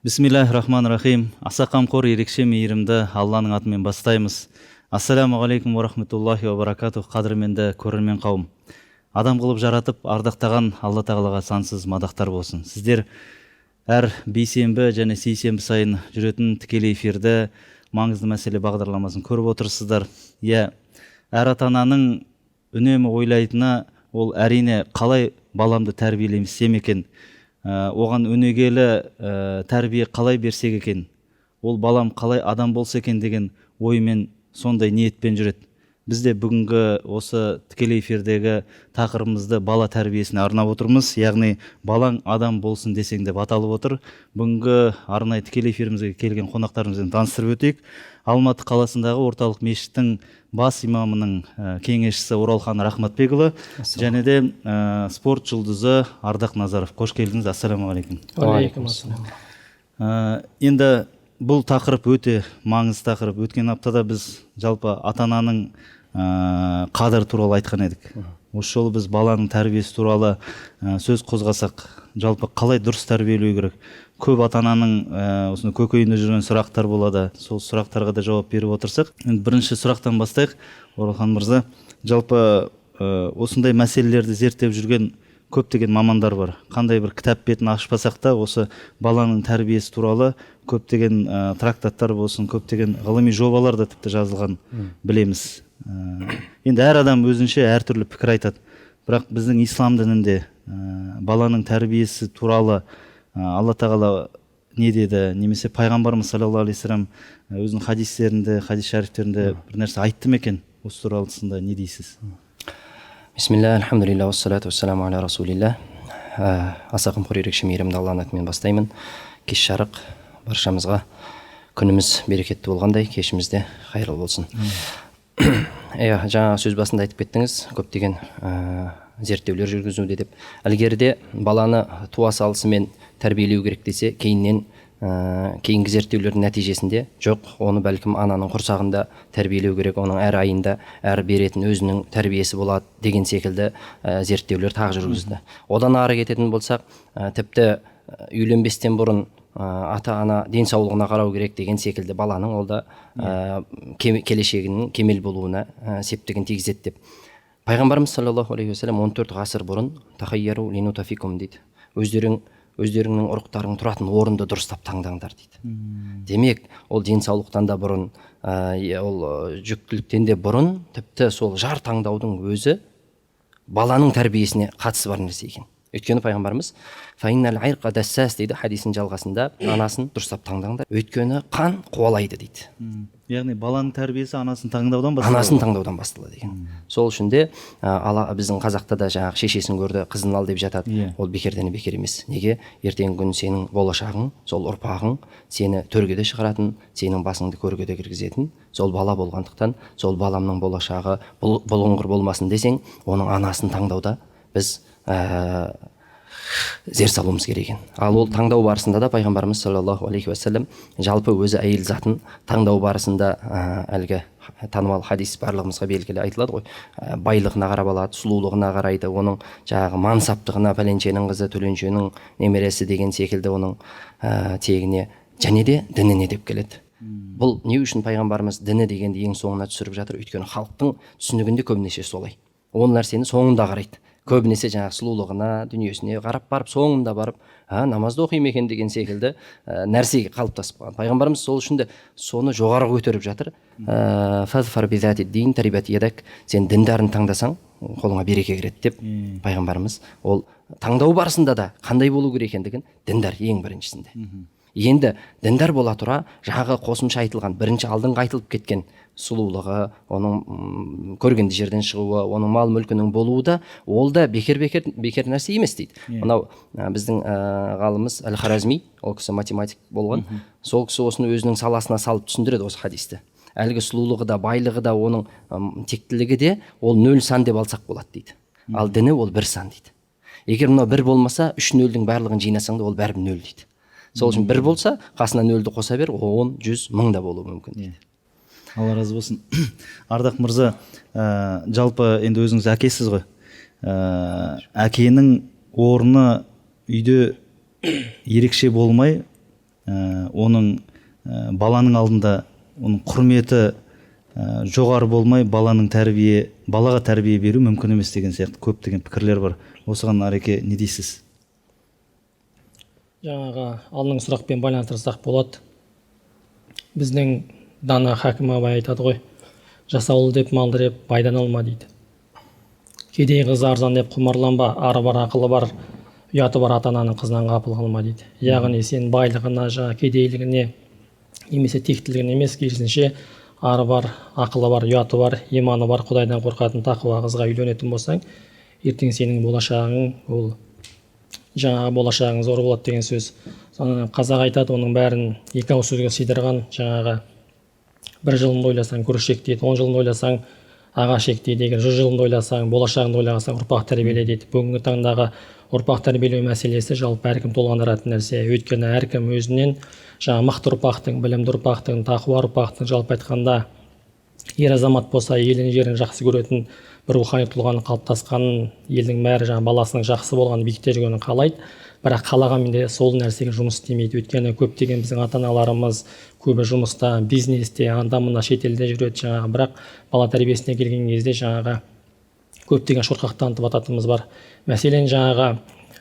Бисмиллахир-рахманир-рахим. Аса қамқор, ерекше мейірімді Алланың атымен бастаймыз. Ассаламу алейкум ва рахматуллахи ва баракатух. Қадірменді көрермен қауым. Адам қылып жаратып, ардақтаған Алла тағалаға сансыз мадақтар болсын. Сіздер әр бейсенбі және сейсенбі сайын жүретін тікелей эфирді маңызды мәселе бағдарламасын көріп отырсыздар. Иә, әр ата-ананың үнемі ойлайтыны ол әрине қалай баламды тәрбиелемесем екен, оған өнегелі тәрбие қалай берсек екен, ол балам қалай адам болса екен деген оймен, сондай ниетпен жүреді. Бізде бүгінгі осы тікелей эфирдегі тақырыбымызды бала тәрбиесіне арнап отырмыз. Яғни балаң адам болсын десең деп аталып отыр. Бүгінгі арнайы тікелей эфирімізге келген қонақтарымызбен таныстырып өтейік. Алматы қаласындағы орталық мешіттің бас имамының кеңесшісі Оралхан Рахматбекұлы және де спорт жұлдызы Ардақ Назаров. Қош келдіңіз. Ассаламу алейкум. Алейкум ассалам. Енді бұл тақырып өте маңызды тақырып. Өткен аптада біз жалпы ата-ананың қадір туралы айтқан едік. Осы жолы біз баланың тәрбиесі туралы сөз қозғасақ, жалпы қалай дұрыс тәрбиелеу керек? Көп ата-ананың осыны көкейінде жүрген сұрақтар болады. Сол сұрақтарға да жауап беріп отырсақ, бірінші сұрақтан бастайық. Оралхан мырза, жалпы осындай мәселелерді зерттеп жүрген көптеген мамандар бар. Қандай бір кітап бетін ашпасақ та, осы баланың тәрбиесі туралы көптеген трактаттар болсын, көптеген ғылыми жобалар да тіпті жазылған білеміз. Енді әр адам өзінше әртүрлі пікір айтады. Бірақ біздің ислам дінінде баланың тәрбиесі туралы Алла тағала не деді, немесе пайғамбарымыз саллаллаху алейхи вассалам өзінің хадистерінде, хадис шәрифтерінде бір нәрсе айтты ма екен? Осы туралысында не дейсіз? Бисмилля, альхамдулилля, уассалату вассаламу аля расулилля. Аса қамқор, ерекше мейірімді Алланың атымен бастаймын. Кеш жарық баршамызға, күніміз берекетті болғандай, кешімізде қайырлы болсын. Жаңа сөз басында айтып кеттіңіз, көптеген зерттеулер жүргізуде деп. Ілгеріде баланы туа салысымен тәрбиелеу керек десе, кейінгі зерттеулердің нәтижесінде жоқ, оны бәлкім ананың құрсағында тәрбиелеу керек, оның әр айында әр беретін өзінің тәрбиесі болады деген секілді зерттеулер тағы жүргізді. Одан ары кететін болсақ, тіпті үйленбестен бұрын ата-ана денсаулығына қарау керек деген секілді баланың олда келешегінің кемел болуына септігін тигізеді деп. Пайғамбарымыз саллаллаху алейхи вассалам 14 ғасыр бұрын тахайяру линутафикум дейді. Өздеріңнің ұрықтарың тұратын орынды дұрыстап таңдаңдар дейді. Демек, ол денсаулықтан да бұрын, ол жүктіліктен де бұрын, тіпті сол жар таңдаудың өзі баланың тәрбиесіне қатысы бар нәрсе екен. Өйткені пайғамбарымыз фаиннал айрқа дассас дейді хадисінің жалғасында, анасын дұрыстап таңдаңдар, өйткені қан қуалайды дейді. Яғни баланың тәрбиесі анасын таңдаудан басталады. Анасын таңдаудан басталады екен. Сол үшін де біздің қазақта да жаңағы шешесін көрді, қызын ал деп жатады. Ол бекерден бекер емес. Неге? Ертеңгі күн сенің болашағың, сол ұрпағың сені төргеде шығаратын, сенің басыңды көргеде кіргізетін сол бала болғандықтан, сол баламның болашағы бұлыңғыр болмасын десең, оның анасын таңдауда біз зер салуымыз керек екен. Ал ол таңдау барысында да пайғамбарымыз саллаллаху алейхи вассалам жалпы өзі әйел затын таңдау барысында әлгі танымал хадис барлығымызға белгілі айтылады ғой, байлығына қарап алады, сұлулығына қарайды, оның жаңағы мансаптығына, пәленшенің қызы, төленшенің немересі деген секілді оның тегіне және де дініне деп келеді. Бұл не үшін пайғамбарымыз діні дегенді ең соңына түсіріп жатыр? Өйткені халықтың түсінігінде көбінесе солай. Ол нәрсені соңында қарайды. Көбінесе жаңағы сұлулығына, дүниесіне қарап барып, соңында барып, намазды оқимын екен деген секілді нәрсеге қалыптасып қалған. Пайғамбарымыз сол үшін де соны жоғары көтеріп жатыр. Фазфар бизати дин тарибат ядак, сен діндарын таңдасаң, қолыңа береке кіреді деп пайғамбарымыз ол таңдау барысында да қандай болу керек екендігін діндар ең біріншісінде. Енді діндар бола тұра, жаңағы қосымша айтылған, бірінші алдыңғы айтылып кеткен сұлулығы, оның көргенде жерден шығуы, оның мал мүлкінің болуы да, ол да бекер нәрсе емес дейді. Мынау біздің ғалымыз Әл-Харазми, ол кісі математик болған, сол кісі осыны өзінің саласына салып түсіндіреді осы хадисті. Әлгі сұлулығы да, байлығы да, оның тектілігі де, ол 0 сан деп алсақ болады дейді. Ал діні ол 1 сан дейді. Егер мынау 1 болмаса, 3 нөлдің барлығын жинасаң да ол бәрібір 0 дейді. Сол үшін 1 болса, қасына 0-ді қоса бер, 10, 100, 1000 да болуы мүмкін дейді. Алла разы болсын. Ардақ мырза, жалпы енді өзіңіз әкесіз ғой. Әкенің орны үйде ерекше болмай, оның баланың алдында оның құрметі жоғары болмай балаға тәрбие беру мүмкін емес деген сияқты көптеген пікірлер бар. Осыған Ареке не дейсіз? Жаңағы алдыңғы сұрақпен байланыстырсақ болады. Біздің дана Хакім абай айтады ғой, жасаулы деп малды деп байдан алма дейді. Кедей қыз арзан деп құмарланба, ары бар ақылы бар, ұяты бар ата-ананың қызынан ғапыл қылма дейді. Яғни сен байлығына, кедейлігіне немесе тектілігіне емес, керісінше ары бар, ақылы бар, ұяты бар, иманы бар, Құдайдан қорқатын тақуа қызға үйленетін болсаң, ертең сенің болашағың ол жаңағы болашағың зор болады деген сөз. Қазақ айтады, оның бәрін екі ауыз сөзге сыйдырған, жаңағы бір жылыңды ойласаң күрішек дейді, 10 жылыңды ойласаң ағашек дейді, егер 100 жылыңды ойласаң болашағыңды ойлағансаң ұрпақ тәрбиеле дейді. Бүгінгі таңдағы ұрпақ тәрбиелеу мәселесі жалпы әркім толғандыратын нәрсе. Өйткені әркім өзінен жаңа мықты ұрпақтың, білімді ұрпақтың, тақуа ұрпақтың, жалпы айтқанда ер азамат болса елін жерін жақсы көретін бір рухани тұлғаның қалыптасқанын, елдің бәрі жаңа баласының жақсы болғанын, биікте жүргенін қалайды. Бірақ қалағанмен де сол нәрсеге жұмыс істемейді. Өйткені көптеген біздің ата-аналарымыз көбі жұмыста, бизнесте, анда-мында шетелде жүреді жаңағы, бірақ бала тәрбиесіне келген кезде жаңағы көптеген шорқақ танытып ататынымыз бар. Мәселен жаңағы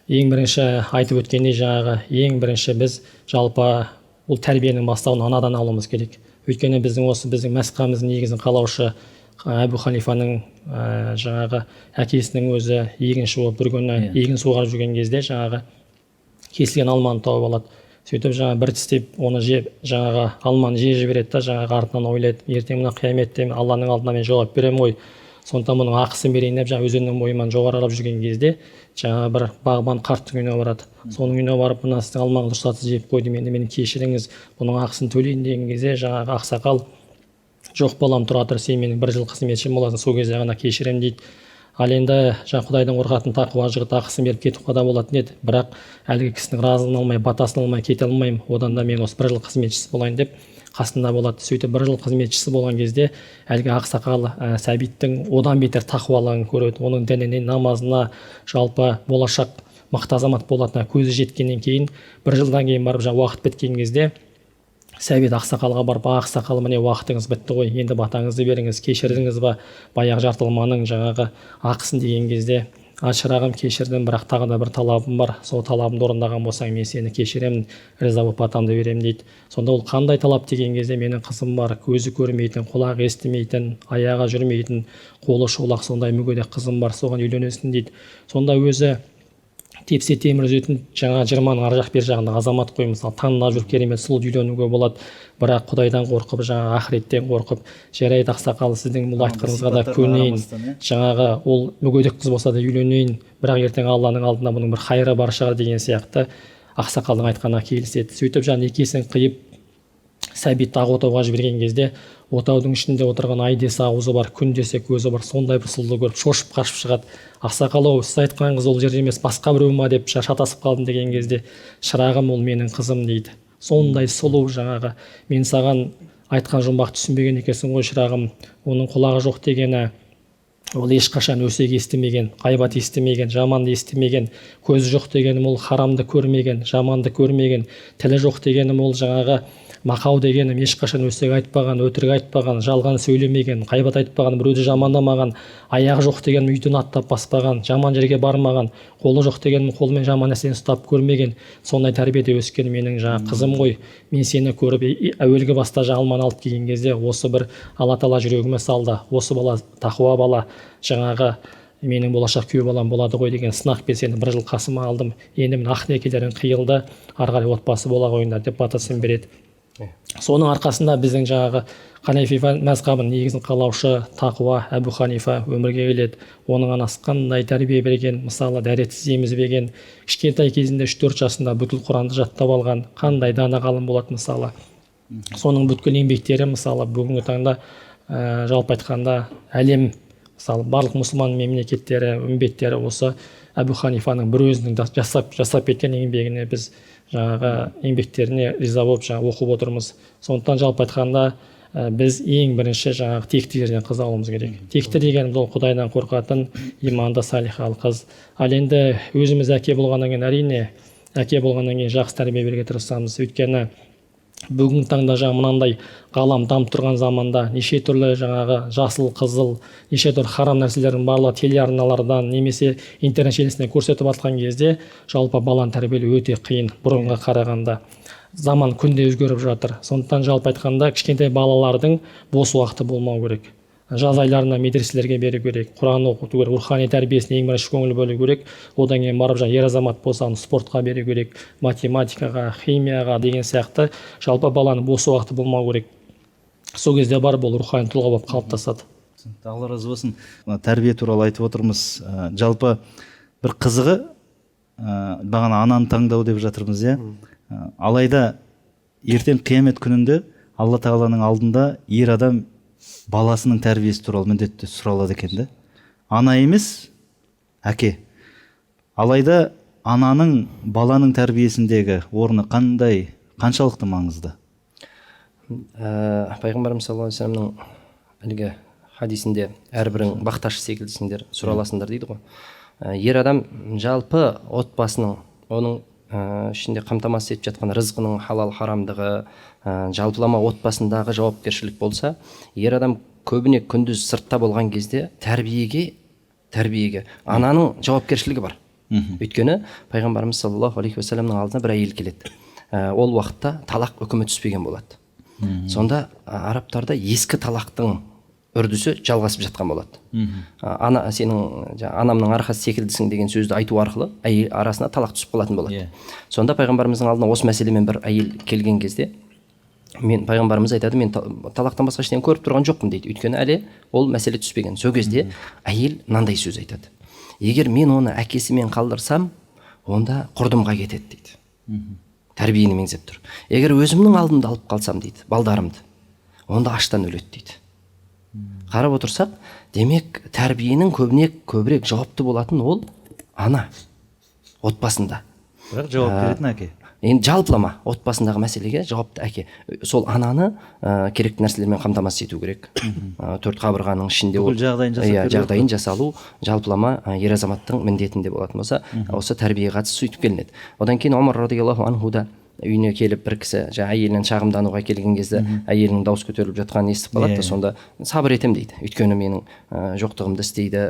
ең бірінші айтып өткендей жаңағы ең бірінші біз жалпы ол тәрбиенің бастауын анадан алуымыз керек. Өйткені біздің мәсқамыздың негізін қалаушы Әбу Ханифаның жаңағы әкесінің өзі егін шуып бір күні егін суғарып жүрген кезде жаңағы кесілген алманы тауып алады. Сөйтіп жаңағы бір тістеп оны жеп жаңағы алманы жібереді да жаңағы артынан ойлайды, ертең мына қияметте Алланың алдында мен жауап беремін ғой, сондықтан мұның ақысын берейін деп жаңағы өзеннің бойымен жоғарылап жүрген кезде жаңағы бір бағбан қарттың үйіне барады. Соның үйіне барып, мына сіздің алмаңызды рұқсатсыз жеп қойдым, енді мені кешіріңіз, бұның ақысын төлейін деген кезде жаңағы ақсақал жоқ балам, тұра тұр, сен менің 1 жыл қызметшім боласың, сол кезде ғана кешірем дейді. Ал енді жаңа Құдайдан қорқатын тақуа жігіт ақысын беріп кетіп қада болатын еді, бірақ әлгі кісінің разылығын алмай, батасын алмай кете алмаймын, одан да мен осы 1 жыл қызметшісі болайын деп қасында болады. Сөйтіп 1 жыл қызметшісі болған кезде әлгі ақсақал сәбиттің одан бетер тақуалығын көреді, оның дініне, намазына, жалпы болашақ мықты азамат болатынына көзі жеткеннен кейін 1 жылдан кейін барып жаңа уақыт біткен кезде сәбит ақсақалға барып, ақсақал, міне уақытыңыз бітті ғой, енді батаңызды беріңіз, кешірдіңіз ба баяғы жартылманың жаңағы ақысын деген кезде, шырағым кешірдім, бірақ тағы да бір талабым бар, сол талабымды орындаған болсаң мен сені кешіремін, риза болып батамды беремін дейді. Сонда ол қандай талап деген кезде, менің қызым бар, көзі көрмейтін, құлағы естімейтін, аяғы жүрмейтін, қолы шолақ сондай мүгедек қызым бар, соған үйленесің дейді. Сонда өзі тепсе темір үзетін жаңа 20-ның ар жақ бер жағында азамат қой, мысалы таңдап жүріп керемет сұлу үйленуге болады, бірақ Құдайдан қорқып, жаңа ақыреттен қорқып, жарайды ақсақал, сіздің бұл айтқаныңызға да көнейін, жаңағы ол мүгедек қыз болса да үйленейін, бірақ ертең Алланың алдында бұның бір қайыры бар шығар деген сияқты ақсақалдың айтқанына келіседі. Сөйтіп жаңа некесін қиып сәбитті ақ отауға жіберген кезде отаудың ішінде отырған ай десе ауызы бар, күн десе көзі бар, сондай бір сұлуды көріп шошып қашып шығады. Ақсақал-ау, сіз айтқан қыз ол жерде емес, басқа біреу ма деп шатасып қалдым деген кезде, шырағым, ол менің қызым дейді. Сондай сұлу жаңағы, мен саған айтқан жұмбақ түсінбеген екенсің ғой шырағым, оның құлағы жоқ дегені ол ешқашан өсек естімеген, ғайбат естімеген, жаманды естімеген, көзі жоқ дегенім ол харамды көрмеген, жаманды көрмеген, тілі жоқ дегенім ол жаңағы мақау дегенім ешқашан өсек айтпаған, өтірік айтпаған, жалған сөйлемеген, ғайбат айтпаған, біреуді жамандамаған, аяғы жоқ дегенім үйден аттап баспаған, жаман жерге бармаған, қолы жоқ дегенім қолымен жаман нәрсені ұстап көрмеген, сондай тәрбиеде өскен менің жаңа қызым ғой, мен сені көріп әуелгі баста алманы алып келген кезде осы бір Алла Тағала жүрегіме салды, осы бала тақуа бала, жаңағы менің болашақ күйеу балам болады ғой деген сынақпен сені 1 жыл қасыма алдым, енді міне ақ некелерің қиылды, ары қарай отбасы бола қойыңдар деп батасын береді. Соның арқасында біздің жаңағы Ханефи мазхабының негізін қалаушы тақуа Әбу Ханифа өмірге келеді. Оның анасы қандай тәрбие берген, мысалы дәретсіз емізбеген, кішкентай кезінде 3-4 жасында бүкіл Құранды жаттап алған, қандай дана ғалым болады мысалы. Соның бүткіл еңбектері мысалы бүгінгі таңда жалпы айтқанда әлем, мысалы барлық мұсылман мемлекеттері, үмбеттері осы Әбу Ханифаның бір өзінің жасап кеткен еңбегіне біз жаңағы еңбектеріне риза болып жаңағы оқып отырмыз. Сондықтан жалпы айтқанда біз ең бірінші жаңағы текті жерден қыз алуымыз керек. Текті дегеніміз ол Құдайдан қорқатын, иманды, салихалы қыз. Ал енді өзіміз әке болғаннан кейін әрине әке болғаннан кейін жақсы тәрбие беруге тырысамыз. Өйткені бүгінгі таңда жаңағы мынандай ғалам дамып тұрған заманда неше түрлі жаңағы жасыл, қызыл, неше түрлі харам нәрселердің барлығы телеарналардан немесе интернет желісінде көрсетіп жатқан кезде жалпы баланы тәрбиелеу өте қиын бұрынға қарағанда. Заман күнде өзгеріп жатыр. Сондықтан жалпы айтқанда кішкентай балалардың бос уақыты болмау керек. Жаз айларында медреселерге беру керек, Құран оқыту керек, рухани тәрбиесіне ең бірінші көңіл бөлу керек. Одан кейін барып ер азамат болса оны спортқа беру керек, математикаға, химияға деген сияқты жалпы баланың бос уақыты болмау керек. Сол кезде барып ол рухани тұлға болып қалыптасады. Алла разы болсын. Тәрбие туралы айтып отырмыз. Жалпы бір қызығы бағана ананы таңдау деп жатырмыз, иә. Алайда ертең қиямет күнінде Алла тағаланың алдында ер адам баласының тәрбиесі туралы міндетті сұралады екен да. Ана емес, әке. Алайда ананың баланың тәрбиесіндегі орны қаншалықты маңызды? Пайғамбарымыз саллаллаху алейхи вассаламның әлгі хадисінде әрбірің бақташы секілдісіңдер, сұраласыңдар дейді ғой. Ер адам жалпы отбасының, оның ішінде қамтамасыз етіп жатқан рызқының халал харамдығы, жалпылама отбасындағы жауапкершілік болса, ер адам көбіне күндіз сыртта болған кезде тәрбиеге ананың жауапкершілігі бар. Өйткені пайғамбарымыз саллаллаху алейхи уассаламның алдына бір әйел келеді. Ол уақытта талақ үкімі түспеген болады. Сонда арабтарда ескі талақтың үрдісі жалғасып жатқан болады. Сенің анамның арқасы секілдісің деген сөзді айту арқылы әйел арасына талақ түсіп қалатын болады. Сонда пайғамбарымыздың алдына осы мәселемен бір әйел келген кезде пайғамбарымыз айтады, мен талақтан басқа ештеңе көріп тұрған жоқпын дейді. Өйткені әлі ол мәселе түспеген. Сол кезде әйел мынандай сөз айтады: егер мен оны әкесімен қалдырсам, онда құрдымға кетеді дейді. Тәрбиені меңзеп тұр. Егер өзімнің алдымда алып қалсам дейді, балдарымды, онда аштан өледі дейді. Қарап отырсақ, демек тәрбиенің көбірек жауапты болатын ол ана отбасында. Бірақ жауап беретін әке. Енді жалпылама отбасындағы мәселеге жауапты әке. Сол ананы керекті нәрселермен қамтамасыз ету керек. Төрт қабырғаның ішінде жағдайын жасалу жалпылама ер азаматтың міндетінде болатын болса, осы тәрбиеге қатысты сөйтіп келінеді. Одан кейін Омар радиаллаху анху да үйіне келіп бір кісі әйелінен шағымдануға келген кезде әйелінің дауыс көтеріліп жатқанын естіп қалады да, сонда сабыр етем дейді. Өйткені менің жоқтығымды істейді,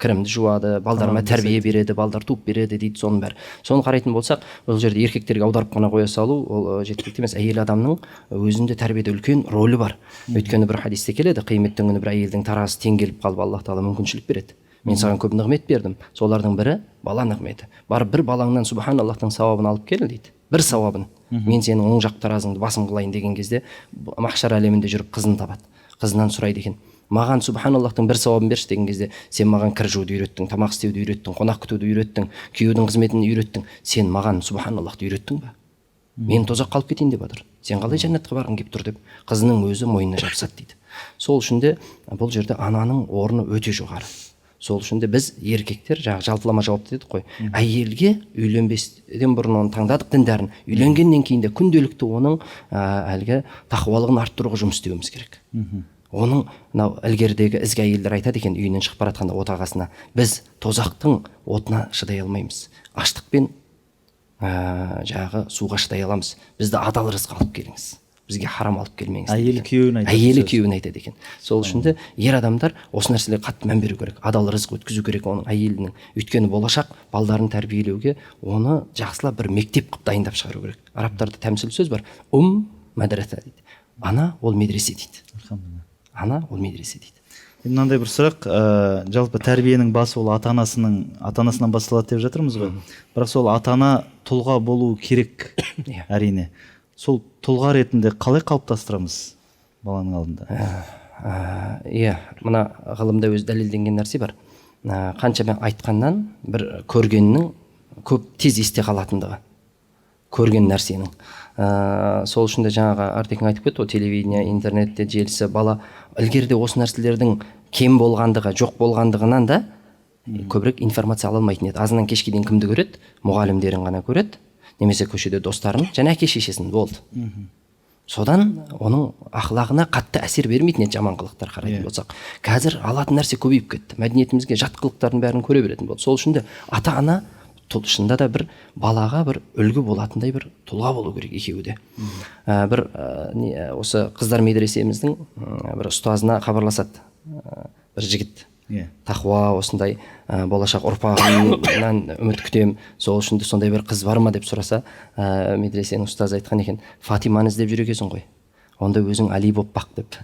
кірімді жуады, балдарыма тәрбие береді, балдар туып береді дейді. Соның бәрі. Соны қарайтын болсақ, бұл жерде еркектерге аударып қана қоя салу ол жеткілікті емес. Әйел адамның өзінде тәрбиеде үлкен рөлі бар. Өйткені бір хадисте келеді, қияметтің күні бір әйелдің таразысы тең келіп қалып, Аллах тағала мүмкіншілік береді. Мен саған көп нығмет бердім. Солардың бірі бала нығметі. Барып бір балаңнан субханаллахтың сауабын алып кел дейді. Бір сауабын. Мен сенің оң жақ таразыңды басым қылайын деген кезде махшар әлемінде жүріп қызын табады. Қызынан сұрайды екен: маған субханаллахтың бір сауабын берші деген кезде, сен маған кір жууды үйреттің, тамақ істеуді үйреттің, қонақ күтуді үйреттің, күйеудің қызметін үйреттің. Сен маған субханаллахты үйреттің ба? Мен тозаққа қалып кетейін деп жатыр. Сен қалай жәннатқа барғың келіп тұр деп қызының өзі мойнына жабысады дейді. Сол үшін де бұл жерде ананың орны өте жоғары. Сол үшін де біз еркектер жалпылама жауапты дедік қой. Әйелге үйленбестен бұрын оны таңдадық діндәрін. Үйленгеннен кейін де күнделікті оның әлгі тақуалығын арттыруға жұмыс істеуіміз керек. Оның мынау ілгерідегі ізгі әйелдер айтады екен, үйінен шығып бара жатқанда отағасына: біз тозақтың отына шыдай алмаймыз, аштықпен суға шыдай аламыз. Бізді адал рызық алып келіңіз, бізге харам алып келмеңіз. Әйелі күйеуіне айтады екен. Сол үшін де ер адамдар осы нәрселерге қатты мән беру керек. Адал рызық өткізу керек оның әйелінің. Өйткені болашақ балдарын тәрбиелеуге оны жақсылап бір мектеп қылып дайындап шығару керек. Арабтарда тәмсіл сөз бар: мадраса дейді. Ана ол медресе дейді. Ана ол медресе дейді. Мынандай бір сұрақ, жалпы тәрбиенің басы ол ата-анасынан басталады деп жатырмыз ғой. Бірақ сол ата-ана тұлға болу керек, әрине. Сол тұлға ретінде қалай қалыптастырамыз баланың алдында? Мына ғылымда өз дәлелденген нәрсе бар. Қанша айтқаннан бір көргеннің көп тез есте қалатындығы. Көрген нәрсенің. Сол үшін де жаңағы Артекең айтып кетті, телевидение, интернетте желісі, бала ілгерде осы нәрселердің кем болғандығы, жоқ болғандығынан да көбірек информация ала алмайтын еді. Азынан кешке дейін кімді көреді? Мұғалімдерін ғана көреді, немесе көшеде достарын, және әке шешесін болды. Содан оның ақылағына қатты әсер бермейтін еді жаман қылықтар қарайтын болсақ. Қазір алатын нәрсе көбейіп кетті. Мәдениетімізге жат қылықтардың бәрін көре беретін болды. Сол үшін де ата-ана шынында да бір балаға бір үлгі болатындай бір тұлға болу керек екеуі де. Бір осы қыздар медресеміздің бір ұстазына хабарласады бір жігіт. Тақуа осындай болашақ ұрпағымнан үміт күтем, сол үшін де сондай бір қыз бар ма деп сұраса, медресенің ұстазы айтқан екен, Фатиманы іздеп жүр екенсің ғой, онда өзің Али болып бақ деп.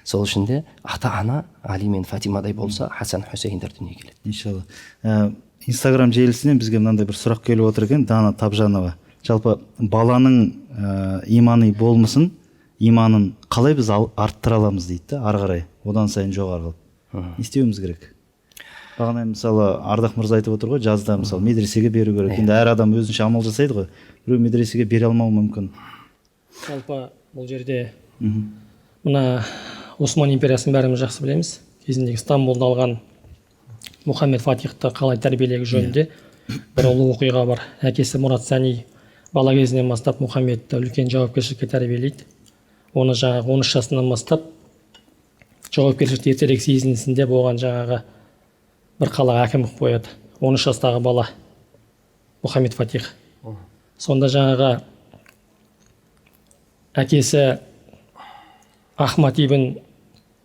Сол үшін де ата ана Али мен Фатимадай болса, Хасан Хусейндер дүниеге келеді. Иншалла. Инстаграм желісінен бізге мынандай бір сұрақ келіп отыр екен, Дана Табжанова. Жалпы баланың имани болмысын, иманын қалай біз арттыра аламыз дейді, ары қарай, одан сайын жоғары қылып. Не істеуіміз керек? Бағана мысалы Ардақ мырза айтып отыр ғой, жазда мысалы медресеге беру керек. Енді әр адам өзінше амал жасайды ғой. Біреу медресеге бере алмауы мүмкін. Жалпы бұл жерде мына Осман империясын бәріміз жақсы білеміз. Кезіндегі Стамбулда алған Мұхаммед Фатихты қалай тәрбиелеу жөнінде бір ұлы оқиға бар. Әкесі Мұрат Сәни бала кезінен бастап Мұхаммедті үлкен жауапкершілікке тәрбиелейді. Оны жаңағы 13 жасынан бастап жауапкершілікті ертерек сезінісінде болған жаңағы бір қалаға әкім қылып қояды. 13 жастағы бала Мұхаммед Фатих. Сонда жаңағы әкесі Ахмад ибн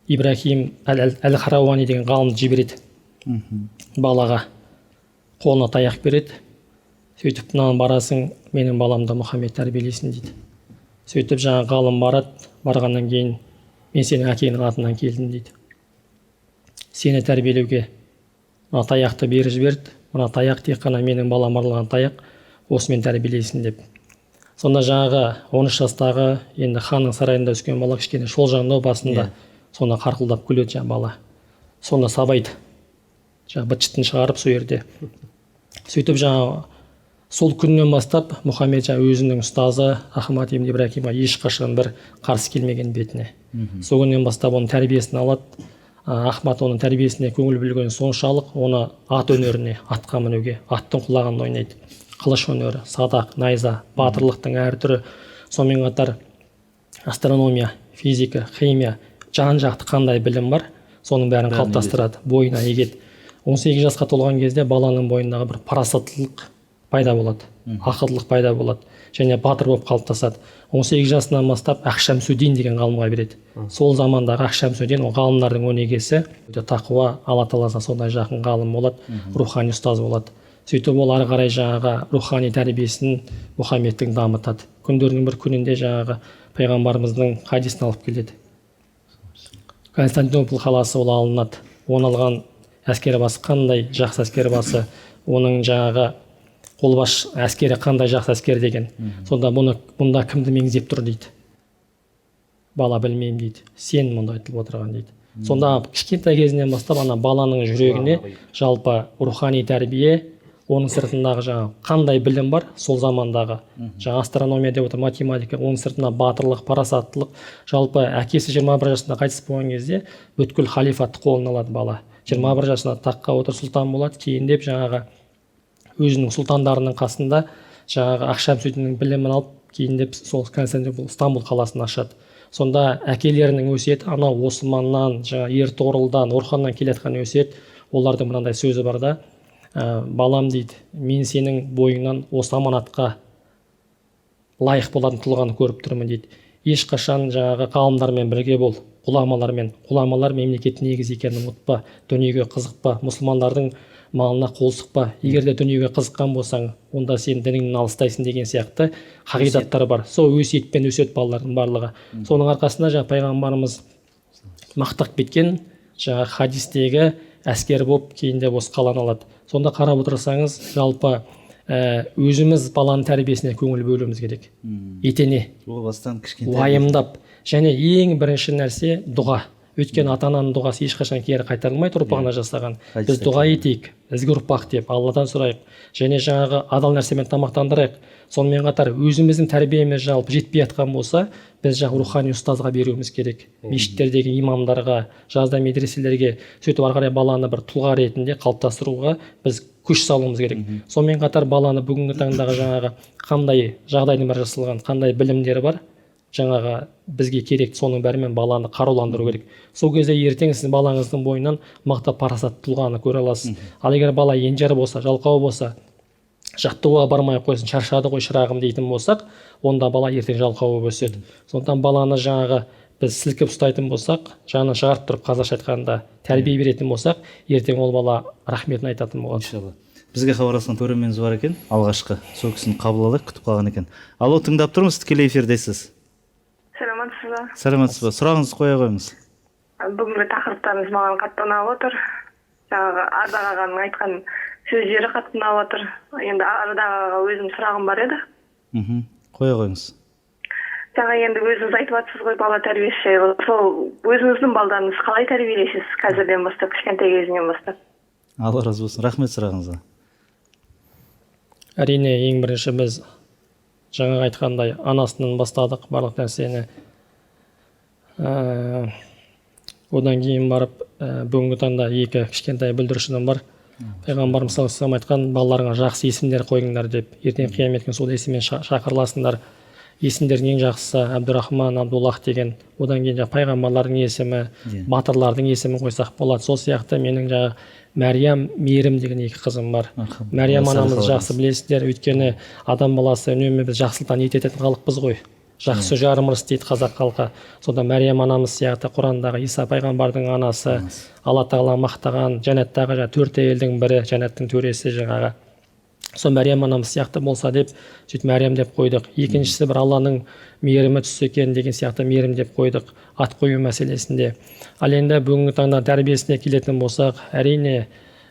Ибрахим әл-Харауани деген ғалымды жібереді. Балаға қолына таяқ береді. Сөйтіп мынаны барасың, менің баламды Мұхаммед тәрбиелейсің дейді. Сөйтіп жаңа ғалым барады, барғаннан кейін мен сенің әкеңнің атынан келдім дейді. Сені тәрбиелеуге мына таяқты беріп жіберді. Мына таяқ тек қана менің балам арналған таяқ, осымен тәрбиелейсің деп. Сонда жаңағы 13 жастағы енді ханның сарайында өскен бала кішкене шолжаңдау басында сонда қарқылдап күледі жаңа бала. Сонда сабайды. Жаңа быт-шытын шығарып сол жерде. Сөйтіп жаңа сол күннен бастап Мұхаммед жаңа өзінің ұстазы Ахмад ибн Ибрахимға ешқашан бір қарсы келмеген бетіне. Сол күннен бастап оның тәрбиесін алады. Ахмад оның тәрбиесіне көңіл бөлген соншалық оны ат өнеріне, атқа мінуге, аттың құлағында ойнайды. Қылыш өнері, садақ, найза, батырлықтың әр түрі, сонымен қатар астрономия, физика, химия, жан-жақты қандай білім бар, соның бәрін қалыптастырады, бойына егеді. 18 жасқа толған кезде баланың бойындағы бір парасаттылық пайда болады, ақылдылық пайда болады, және батыр болып қалыптасады. 18 жасынан бастап Ақшамсудин деген ғалымға береді. Сол замандағы Ақшамсудин, ол ғалымдардың өнегесі, тақуа, Алла Тағаласына сондай жақын ғалым болады, рухани ұстаз болады. Сөйтіп ол ары қарай жаңағы рухани тәрбиесін Мұхаммедтің дамытады. Күндердің бір күнінде жаңағы пайғамбарымыздың хадисін алып келеді. Константинопол қаласы ол алынады. Оны алған әскербасы қандай жақсы әскербасы, оның жаңағы қолбаш әскері қандай жақсы әскер деген. Сонда мұнда кімді меңзеп тұр дейді. Бала білмеймін дейді. Сен мұнда айтылып отырған дейді. Сонда кішкентай кезінен бастап ана баланың жүрегіне жалпы рухани тәрбие, оның сыртындағы жаңа қандай білім бар, сол замандағы жаңа астрономия деп отыр, математика, оның сыртында батырлық, парасаттылық. Жалпы әкесі 21 жасында қайтыс болған кезде бүткіл халифатты қолына алады бала. 21 жасында таққа отыр, сұлтан болады. Кейіндеп жаңағы өзінің сұлтандарының қасында жаңағы Ақшамсудиннің білімін алып, кейіндеп сол Константинопол, Стамбул қаласын ашады. Сонда әкелерінің өсиеті анау Османнан, жаңа Ертоғрылдан, Орханнан келетқан өсиет. Олардың мынандай сөзі бар да, балам дейді, мен сенің бойыңнан осы аманатқа лайық болатын тұлғаны көріп тұрмын дейді. Ешқашан жаңағы ғалымдармен бірге бол, ғұламалар мемлекеттің негізі екенін ұмытпа, дүниеге қызықпа, мұсылмандардың малына қол сұқпа. Егер де дүниеге қызыққан болсаң, онда сен дініңнен алыстайсың деген сияқты қағидаттар бар. Сол өсиетпен өседі балалардың барлығы. Соның арқасында жаңа пайғамбарымыз мақтап кеткен жаңа хадистегі әскер болып кейінде осы қаланы алады. Сонда қарап отырсаңыз, жалпы өзіміз баланың тәрбиесіне көңіл бөлуіміз керек. Етене, уайымдап, және ең бірінші нәрсе дұға. Өйткені ата-ананың дұғасы ешқашан кері қайтарылмайды ұрпағына жасаған. Біз дұға етейік, ізгі ұрпақ деп Алладан сұрайық, және жаңағы адал нәрсемен тамақтандырайық. Сонымен қатар өзіміздің тәрбиеміз жалпы жетпей жатқан болса, біз жаңағы рухани ұстазға беруіміз керек. Мешіттердегі имамдарға, жазда медреселерге, сөйтіп ары қарай баланы бір тұлға ретінде қалыптастыруға біз күш салуымыз керек. Сонымен қатар баланы бүгінгі таңдағы жаңағы қандай жағдайдың бәрі жасалған, қандай білімдері бар, жаңағы бізге керек, соның бәрімен баланы қаруландыру керек. Сол кезде ертең сіз балаңыздың бойынан мықты парасатты тұлғаны көре аласыз. Ал егер бала енжар болса, жалқау болса, жаттығуға бармай ақ қойсын, шаршады ғой шырағым дейтін болсақ, онда бала ертең жалқау болып өседі. Сондықтан баланы жаңағы біз сілкіп ұстайтын болсақ, жанын шығарып тұрып, қазақша айтқанда тәрбие беретін болсақ, ертең ол бала рахметін айтатын болады. Иншалла. Бізге хабарласқан көрерменіміз бар екен, алғашқы. Сол кісіні қабыл алайық, күтіп қалған екен. Алло, тыңдап тұрмыз, тікелей эфирдесіз. Саламатсыз ба? Саламатсыз ба? Сұрағыңызды қоя қойыңыз. Бүгінгі тақырыптарыңыз маған қатты ұнап отыр. Жаңағы Ардақ ағаның айтқан сөздері қатты ұнап отыр. Енді Ардақ ағаға өзім сұрағым бар еді. Қоя қойыңыз. Жаңа енді өзіңіз айтып жатсыз ғой, бала тәрбиесі жайлы. Сол өзіңіздің балдарыңызды қалай тәрбиелейсіз қазірден бастап, кішкентай кезінен бастап? Алла разы болсын. Рахмет сұрағыңызға. Әрине, ең бірінші біз жаңа айтқандай анасынан бастадық барлық нәрсені. Одан кейін барып, бүгінгі таңда екі кішкентай бүлдіршінім бар. Пайғамбарымыз саллаллаху алейхи вассалам айтқан, балаларыңа жақсы есімдер қойыңдар деп, ертең қиямет күні сол есіммен шақырыласыңдар. Есімдердің ең жақсысы Абдурахман, Абдуллах деген. Одан кейін пайғамбарлардың есімі, батырлардың есімін қойсақ болады. Сол сияқты менің жаңа Мәриям, Мейірім деген екі қызым бар. Мәриям анамызды жақсы білесіздер, өйткені адам баласы үнемі біз жақсылықтан ниет ететін халықпыз ғой. Жақсы жарым ырыс дейді қазақ халқы. Сонда Мәриям анамыз сияқты Құрандағы Иса пайғамбардың анасы, Алла тағала мақтаған жәннаттағы 4 әйелдің бірі, жәннаттың төресі жаңағы. Сол Мәриям анамыз сияқты болса деп, сөйтіп Мәриям деп қойдық. Екіншісі бір Алланың мейірімі түссе екен деген сияқты Мейірім деп қойдық ат қою мәселесінде. Ал енді бүгінгі таңда тәрбиесіне келетін болсақ, әрине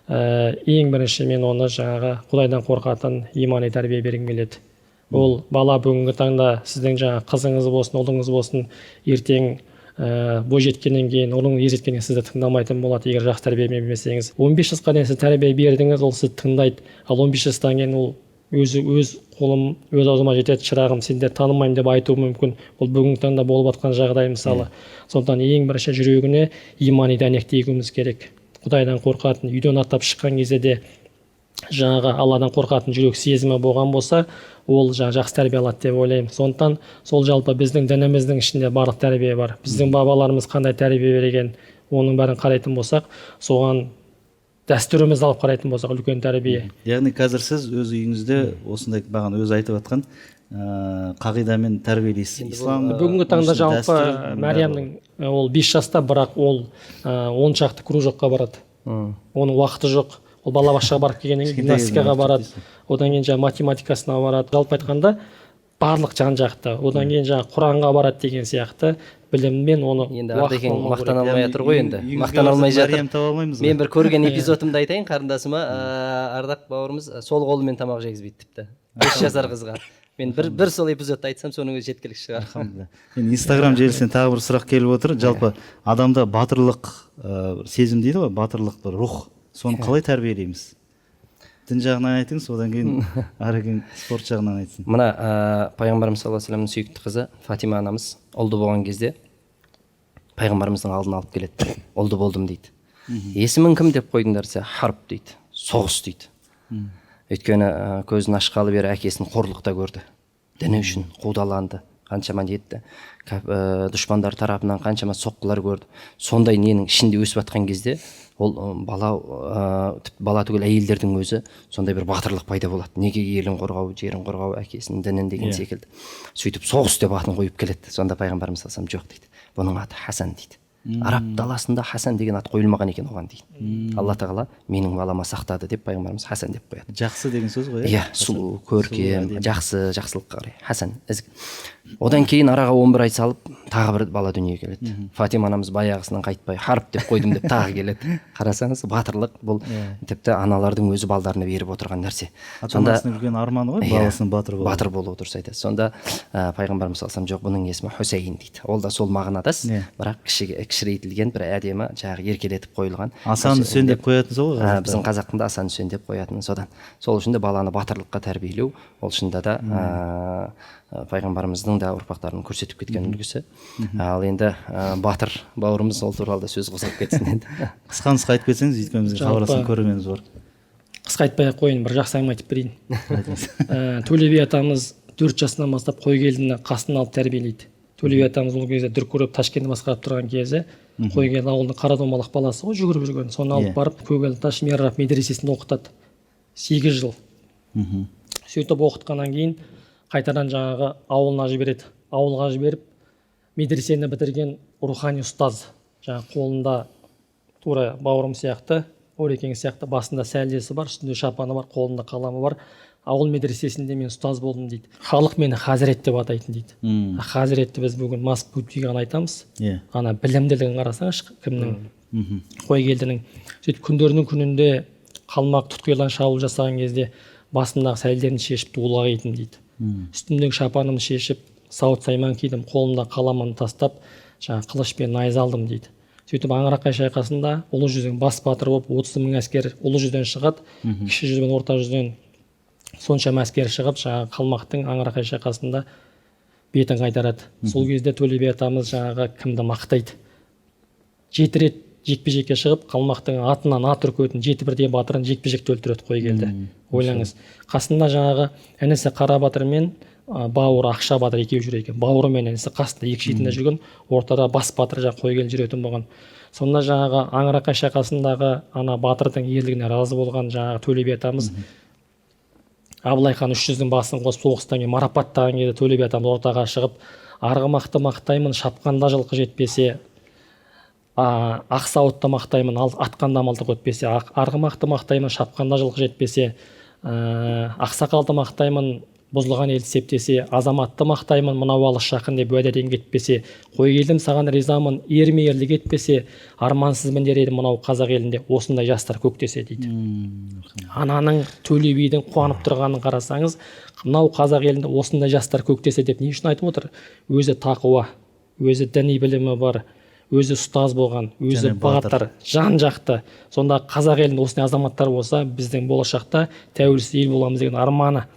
ең бірінші мен оны жаңағы Құдайдан қорқатын имани тәрбие бергім келеді. Ол бала бүгінгі таңда сіздің жаңа қызыңыз болсын, ұлыңыз болсын, ертең бойжеткеннен кейін, ұлың ержеткеннен сізді тыңдамайтын болады, егер жақсы тәрбие бермесеңіз. 15 жасқа дейін сіз тәрбие бердіңіз, ол сізді тыңдайды. Ал 15 жастан кейін ол өз қолым, өз аузыма жетеді, шырағым, сендерді танымаймын деп айтуы мүмкін. Ол бүгінгі таңда болып жатқан жағдай мысалы. Сондықтан ең бірінші жүрегіне имани дәнекті егуіміз керек. Құдайдан қорқатын, үйден аттап шыққан кезде де жаңағы Алладан қорқатын жүрек сезімі болған болса, ол жақсы тәрбие алады деп ойлаймын. Сондықтан сол жалпы біздің дініміздің ішінде барлық тәрбие бар. Біздің бабаларымыз қандай тәрбие берген, оның бәрін қарайтын болсақ, соған дәстүрімізді алып қарайтын болсақ, үлкен тәрбие. Яғни қазір сіз өз үйіңізде осындай бағана өзі айтып жатқан қағидамен тәрбиелейсіз. Бүгінгі таңда жалпы Мәриямның ол 5 жаста, бірақ ол 10 шақты кружокқа барады. Оның уақыты жоқ. Ол балабақшаға барып келгеннен кейін гимнастикаға барады, одан кейін математикасына барады. Жалпы айтқанда барлық жан-жақты. Одан кейін Құранға барады деген сияқты біліммен оны енді Ардекең мақтан алмай жатыр ғой енді. Мақтан алмай жатыр. Мен бір көрген эпизодымды айтайын қарындасыма. Ардақ бауырымыз сол қолымен тамақ жегізбейді тіпті. 5 жасар қызға. Мен бір сол эпизодты айтсам соның өзі жеткілікті шығар. Енді Инстаграм желісінен тағы бір сұрақ келіп отыр. Жалпы адамда батырлық сезім дейді ғой, батырлық рух. Соны қалай тәрбиелейміз? Дін жағынан айтыңыз, одан кейін Арекең спорт жағынан айтсын. Мына пайғамбарымыз саллаллаху алейхи вассаламның сүйікті қызы Фатима анамыз ұлды болған кезде пайғамбарымыздың алдына алып келеді. Ұлды болдым дейді. Есімің кім деп қойдыңдар десе, Харп дейді, соғыс дейді. Өйткені көзін ашқалы бері әкесін қорлықта көрді. Діні үшін қудаланды, қаншама нетті. Дұшпандар тарапынан қаншама соққылар көрді. Сондай ненің ішінде өсіп жатқан кезде ол бала түгіл әйелдердің өзі сондай бір батырлық пайда болады. Неге елін қорғау, жерін қорғау, әкесінің дінін деген секілді. Сөйтіп соғыс деп атын қойып келеді. Сонда пайғамбарымыз салсам жоқ дейді. Бұның аты Хасан дейді. Араб даласында Хасан деген ат қойылмаған екен оған дейді. Алла тағала менің балама сақтады деп пайғамбарымыз Хасан деп қояды. Жақсы деген сөз ғой. Иә, сұлу, көркем, жақсылыққа қарай Хасан, ізгі. Одан кейін араға 11 ай салып тағы бір бала дүниеге келеді. Фатима анамыз баяғысынан қайтпай Харп деп қойдым деп тағы келеді. Қарасаңыз, батырлық бұл тіпті аналардың өзі балдарына беріп отырған нәрсе. Ата-анасының үлкен арманы ғой, баласының батыр болу дұрыс айтады. Сонда пайғамбарымыз салсам жоқ, бұның есімі Хусейн дейді. Ол да сол мағынадас, бірақ кішірейтілген бір әдемі жағы еркелетіп қойылған. Асан Үсен деп қоятын сол ғой. Біздің қазақтың Асан Үсен деп қоятын содан. Сол үшін де баланы батырлыққа тәрбиелеу, ол шынында да пайғамбарымыздың да ұрпақтарын көрсетіп кеткен үлгісі. Ал енді батыр бауырымыз ол туралы да сөз қосып кетсін енді. Қысқа айтып кетсеңіз, өйткені біздің хабарласқан көрерменіміз бар. Қысқа айтпай-ақ қойын, бір жақсы әңгіме айтып берейін. Төле би атамыз 4 жасынан бастап қойгелдіні қасына алып тәрбиелейді. Төле би атамыз ол кезде дүркіреп Ташкентті басқарып тұрған кезде қойгелді ауылдың қарадомалақ баласы ғой, жүгіріп жүрген. Соны алып барып Көгелді Таш Мирраб медресесінде оқытады. 8 жыл. сөйтіп оқытқаннан кейін қайтадан жаңағы ауылына жібереді. Ауылға жіберіп медресені бітірген рухани ұстаз, жаңағы қолында тура бауырым сияқты, Орекең сияқты басында сәлдесі бар, үстінде шапаны бар, қолында қаламы бар. Ауыл медресесінде мен ұстаз болдым дейді. Халық мені хазірет деп атайтын дейді. Хазіретті біз бүгін мас путиге ғана айтамыз. Ана білімділігін қарасаңызшы, кімнің, Қойгелдінің. Сөйтіп күндерінің күнінде қалмақ тұтқиылдан шабуыл жасаған кезде басымдағы сәлдерін шешіп дуылға кидім дейді. Үстімдегі шапанымды шешіп, сауыт сайман кидім, қолымда қаламын тастап, жаңағы қылышпен найза алдым дейді. Сөйтіп Аңырақай шайқасында ұлы жүздің бас батыры болып 30 мың әскер ұлы жүзден шығады, кіші жүз бен орта жүзден соншама әскер шығып, жаңағы қалмақтың Аңырақай шайқасында бетін қайтарады. Сол кезде Төле би атамыз жаңағы кімді мақтайды. 7 рет жекпе-жекке шығып, қалмақтың атынан ат үркетін 7 бірдей батырын жекпе-жекте өлтіреді Қойгелді. Ойлаңыз. Қасында жаңағы інісі Қара батыр мен бауыры Ақша батыр екеуі жүр екен. Бауыры мен інісі қасында екі шетінде жүрген, ортада бас батыр жаңағы Қойгелді жүретін болған. Сонда жаңағы Аңырақай шайқасындағы ана батырдың ерлігіне разы болған жаңағы Төле би атамыз Абылай хан 300-дің басын қосып соғыстан кейін марапаттаған кезде Төле би атамыз ортаға шығып, арғымақты мақтаймын, шапқанда жылқы жетпесе, ақсауытты мақтаймын, атқанда мылтық өтпесе, арғымақты мақтаймын, шапқанда жылқы жетпесе, ақсақалды мақтаймын, бұзылған елді септесе, азаматты мақтаймын, мынау алыс жақын деп уәдеден кетпесе, Қойгелдім саған ризамын, ерме ерлік етпесе, армансызбын дер едім мынау қазақ елінде, осындай жастар көктесе дейді. Ананың Төле бидің қуанып тұрғанын қарасаңыз, мынау қазақ елінде осындай жастар көктесе деп не үшін айтып отыр? Өзі тақуа, өзі діни білімі бар, өзі ұстаз болған, өзі батыр, жан жақты. Сонда қазақ елінде осындай азаматтар болса, біздің болашақта тәуелсіз ел боламыз деген арманы.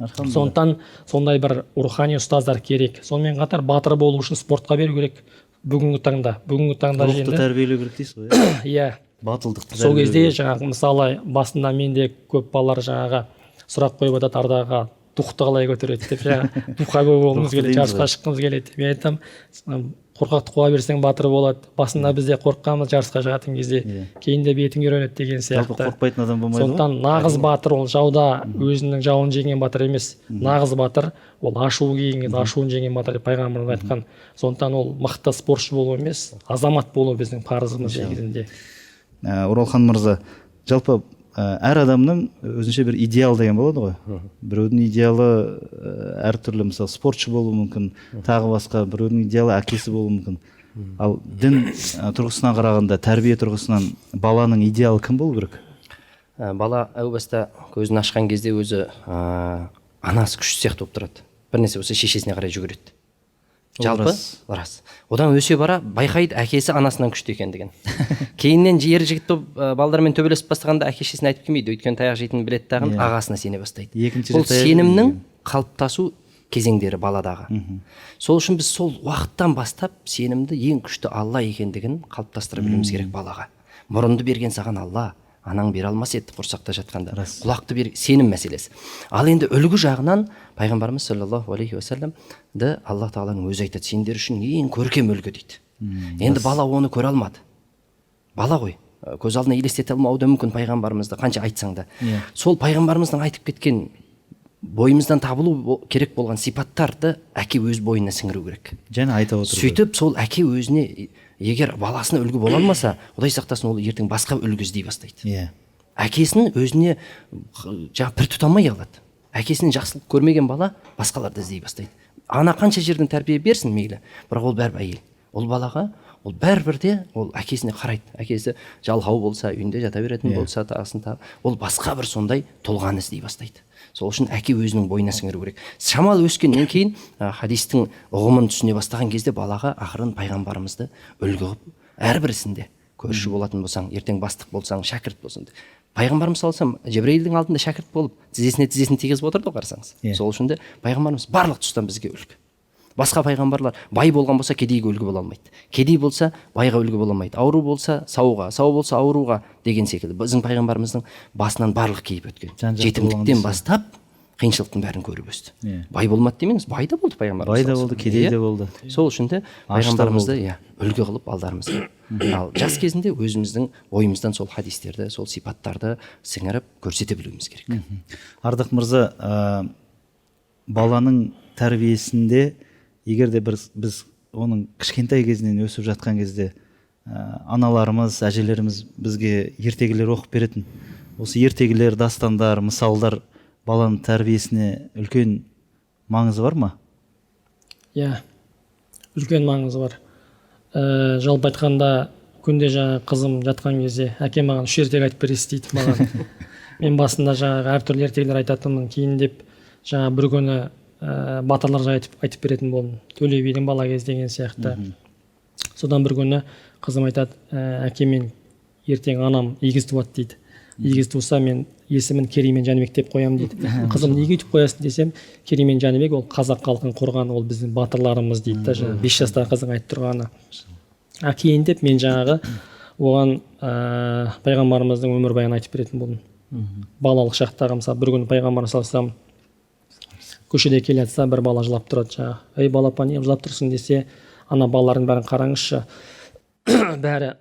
Сондықтан сондай бір рухани ұстаздар керек. Сонымен қатар батыр болу үшін спортқа беру керек. Бүгінгі таңда рухты тәрбиелеу керек дейсіз ғой. Иә. Батылдықты. Сол кезде жаңағы мысалы басында менде көп балалар жаңағы сұрақ қойып жатады, ардаға духты қалай көтереді деп, жаңағы духқа болғымыз келеді, жарысқа шыққымыз келеді. Мен айтамын, қорқақты қуа берсең батыр болады. Басында бізде қорыққанбыз жарысқа шығатын кезде, кейінде бетің үйренеді деген сияқты. Қорықпайтын адам болмайды ғой. Сондықтан нағыз батыр ол жауда өзінің жауын жеңген батыр емес. Нағыз батыр ол ашуы келген, ашуын жеңген батыр деп пайғамбарымыз айтқан. Сондықтан ол мықты спортшы болу емес, азамат болу біздің парызымыз негізінде. Оралхан мырза, жалпы әр адамның өзінше бір идеал деген болады ғой. Біреудің идеалы әртүрлі, мысалы спортшы болуы мүмкін, тағы басқа, біреудің идеалы әкесі болуы мүмкін. Ал дін тұрғысынан қарағанда, тәрбие тұрғысынан баланың идеалы кім болу керек? Бала әу баста көзін ашқан кезде өзі анасы күшті сияқты болып тұрады. Бірнәрсе болса шешесіне қарай жүгіреді. Жалпы рас. Одан өсе бара байқайды әкесі анасынан күшті екендігін. Кейіннен ер жігіт балдармен төбелесіп бастағанда әке-шешесіне айтып келмейді, өйткені таяқ жейтінін біледі дағы, ағасына сене бастайды. Бұл сенімнің қалыптасу кезеңдері баладағы. Сол үшін біз сол уақыттан бастап сенімді ең күшті Алла екендігін қалыптастыра білуіміз керек балаға. Мұрынды берген саған Алла, анаң бере алмас еді құрсақта жатқанда. Құлақты бер, сенім мәселесі. Ал енді үлгі жағынан пайғамбарымыз саллаллаху алейхи уассаламды Алла тағаланың өзі айтады, сендер үшін ең көркем үлгі дейді. Енді бала оны көре алмады. Бала ғой, көз алдына елестете алмауы да мүмкін пайғамбарымызды қанша айтсаң да. Сол пайғамбарымыздың айтып кеткен бойымыздан табылу керек болған сипаттарды әке өз бойына сіңіру керек. Және айтып отыр. Сөйтіп сол әке өзіне егер баласына үлгі бола алмаса, Құдай сақтасын, ол ертең басқа үлгі іздей бастайды. Әкесін өзіне бір тұта алмай қалады. Әкесінен жақсылық көрмеген бала басқаларды іздей бастайды. Ана қанша жерден тәрбие берсін мейлі, бірақ ол бәрібір әйел. Ол балаға ол бәрібірде ол әкесіне қарайды. Әкесі жалқау болса, үйінде жата беретін болса, ол басқа бір сондай тұлғаны іздей бастайды. Сол үшін әке өзінің бойына сіңіру керек. Шамалы өскеннен кейін хадистің ұғымын түсіне бастаған кезде балаға ақырын пайғамбарымызды үлгі қылып, әрбір ісінде көрші болатын болсаң, ертең бастық болсаң, шәкірт болсаң. Пайғамбарымыз салсам, Жебірейілдің алдында шәкірт болып, тізесіне тигізіп отырды қарасаңыз. Сол үшін де пайғамбарымыз барлық тұстан бізге үлгі. Басқа пайғамбарлар бай болған болса кедейге үлгі бола алмайды. Кедей болса байға үлгі бола алмайды. Ауру болса сауға, сау болса ауруға деген секілді. Біздің пайғамбарымыздың басынан барлық кейіп өткен. Жетімдіктен бастап қиыншылықтың бәрін көріп өсті. Иә. Бай болмады демеңіз, бай да болды пайғамбарымыз. Бай да болды, кедей де болды. Сол үшін де пайғамбарымызды үлгі қылып алдарымызға. Ал жас кезінде өзіміздің ойымыздан сол хадистерді, сол сипаттарды сіңіріп көрсете білуіміз керек. Ардақ мырза, баланың тәрбиесінде егер де біз оның кішкентай кезінен өсіп жатқан кезде аналарымыз, әжелеріміз бізге ертегілер оқып беретін. Осы ертегілер, дастандар, мысалдар баланың тәрбиесіне үлкен маңызы бар ма? Иә, үлкен маңызы бар. Жалпы айтқанда күнде жаңағы қызым жатқан кезде әкем маған 3 ертегі айтып бересіз дейді маған. Мен басында жаңағы әртүрлі ертегілер айтатынмын, кейін деп жаңа бір күні батырлар жайлы айтып беретін болдым. Төле бидің бала кезі деген сияқты. Содан бір күні қызым айтады, әке мен ертең анам егіз туады дейді. Егіз туса мен есімін Кереймен Жәнібек деп қоямын дейді. Қызым неге өйтіп қоясың десем, Кереймен Жәнібек ол қазақ халқын қорған, ол біздің батырларымыз дейді да, жаңағы 5 жастағы қыздың айтып тұрғаны. Кейін деп мен жаңағы оған пайғамбарымыздың өмірбаянын айтып беретін болдым. Балалық шақтағы мысалы бір күні пайғамбарымыз салсам көшеде келе жатса бір бала жылап тұрады жаңағы. Ей балапан, неғып жылап тұрсың десе, ана балалардың бәрін қараңызшы. Бәрі